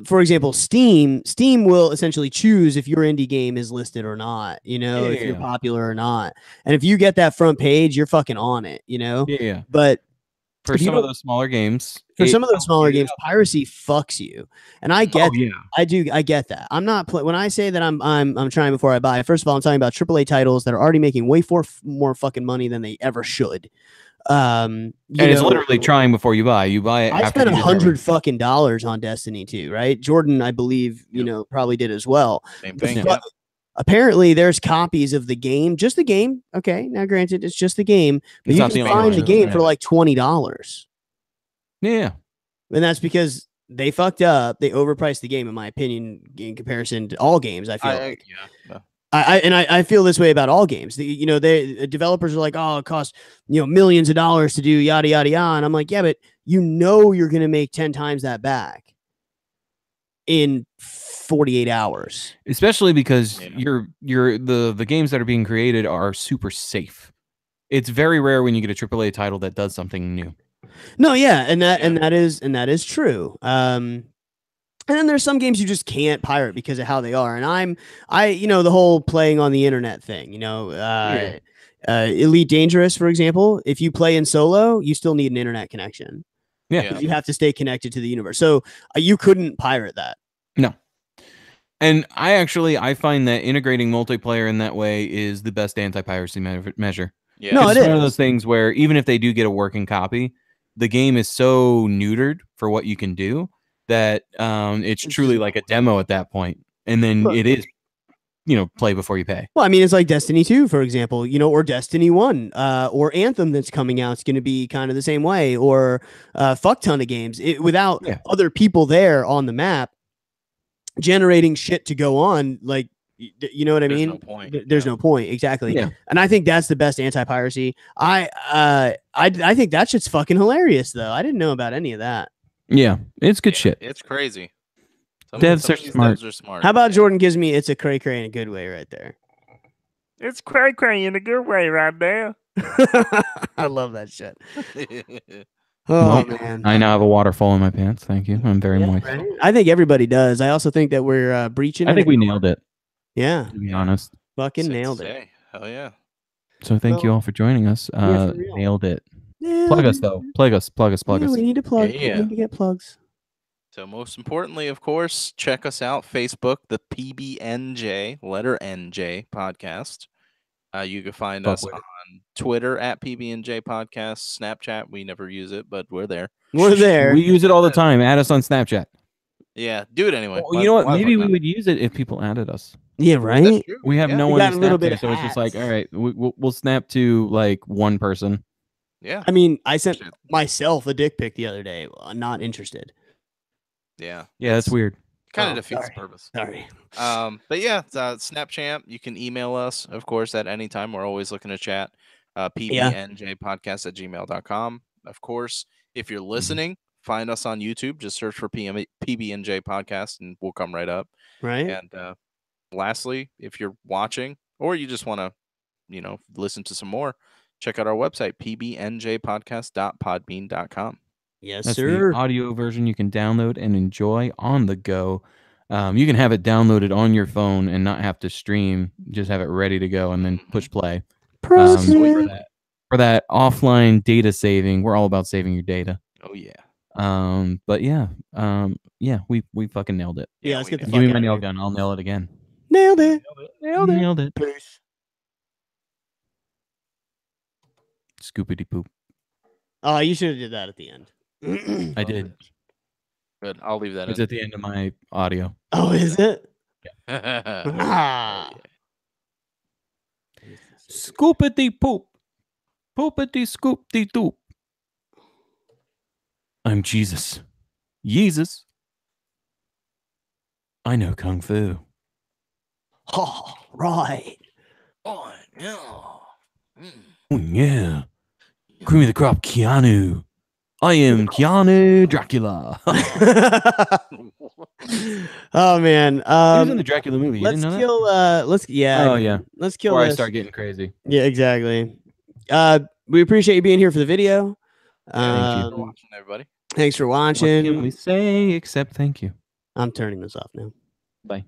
for example, Steam will essentially choose if your indie game is listed or not, if you're popular or not. And if you get that front page, you're fucking on it, Yeah. But for some of those smaller games, piracy fucks you. And I get I get that. I'm not when I say that I'm trying before I buy. First of all, I'm talking about AAA titles that are already making way more fucking money than they ever should. And it's literally trying before you buy. You buy it. I after spent $100 fucking on Destiny 2, right? Jordan, I believe, you know, probably did as well. Same thing. But apparently, there's copies of the game, just the game. Okay, now granted, it's just the game, but you can find the game for like $20. Yeah, and that's because they fucked up. They overpriced the game, in my opinion, in comparison to all games. I feel like. Yeah. I feel this way about all games. You know, the developers are like, oh, it costs, you know, millions of dollars to do yada yada yada, and I'm like, yeah, but you know you're gonna make 10 times that back in 48 hours. Especially because the games that are being created are super safe. It's very rare when you get a AAA title that does something new. No, yeah, and that is true. And then there's some games you just can't pirate because of how they are. And you know, the whole playing on the internet thing, you know, Elite Dangerous, for example, if you play in solo, you still need an internet connection. Yeah. You have to stay connected to the universe. So you couldn't pirate that. No. And I find that integrating multiplayer in that way is the best anti-piracy measure. Yeah. No, it's one of those things where even if they do get a working copy, the game is so neutered for what you can do that it's truly like a demo at that point. And then it is, you know, play before you pay. Well, I mean, it's like Destiny 2, for example, you know, or Destiny 1, or Anthem that's coming out. It's going to be kind of the same way, or fuck ton of games without other people there on the map generating shit to go on. Like, you know what I mean? No point. There's no point. Exactly. Yeah. And I think that's the best anti-piracy. I think that shit's fucking hilarious, though. I didn't know about any of that. Yeah, it's good shit. It's crazy. Devs are smart. How about Jordan gives me it's a cray cray in a good way right there? It's cray cray in a good way right there. I love that shit. Oh, man. I now have a waterfall in my pants. Thank you. I'm very moist. Right? I think everybody does. I also think that we're breaching. I think we nailed it. Yeah. To be honest. Fucking nailed it. Hell yeah. So thank you all for joining us. Nailed it. Plug us, though. Plug us. We need to plug. We need to get plugs. So most importantly, of course, check us out. Facebook, the PBnJ, letter NJ podcast. You can find us on Twitter at PBnJ podcast, Snapchat. We never use it, but we're there. We're there. We use it all the time. Add us on Snapchat. Yeah, do it anyway. Well, you know what? Maybe we would use it if people added us. Yeah, right. We have no one to snap to, so it's just like, all right, we'll snap to like one person. Yeah. I mean, I sent myself a dick pic the other day. Not interested. Yeah. Yeah, that's weird. Kind of defeats the purpose. Sorry. But yeah, Snapchat. You can email us, of course, at any time. We're always looking to chat. PBnJpodcast@gmail.com. Of course, if you're listening, find us on YouTube. Just search for PBnJ podcast, and we'll come right up. Right. And lastly, if you're watching or you just want to, you know, listen to some more, check out our website, pbnjpodcast.podbean.com. Yes, That's sir. The audio version you can download and enjoy on the go. You can have it downloaded on your phone and not have to stream. Just have it ready to go and then push play. For that offline data saving, we're all about saving your data. Oh yeah. But yeah, we fucking nailed it. Yeah, let's get the fuck Give me out my of nail here. gun. I'll nail it again. Nailed it. Nailed it. Peace. Scoopity poop. Oh, you should have did that at the end. I did. Good. I'll leave that It's in. at the end of my audio. Oh, is it? Yeah. Scoopity poop. Poopity scoopty doop. I'm Jesus. Jesus. I know Kung Fu. Oh, right. Oh, yeah. Oh, yeah. Cream of the crop, Keanu. I am Keanu Dracula. Oh man. He was in the Dracula movie. You Let's didn't know kill let's Oh yeah. Let's kill Before I this. start getting crazy. Yeah, exactly. We appreciate you being here for the video. Thanks for watching, everybody. Thanks for What watching. can we say except thank you? I'm turning this off now. Bye.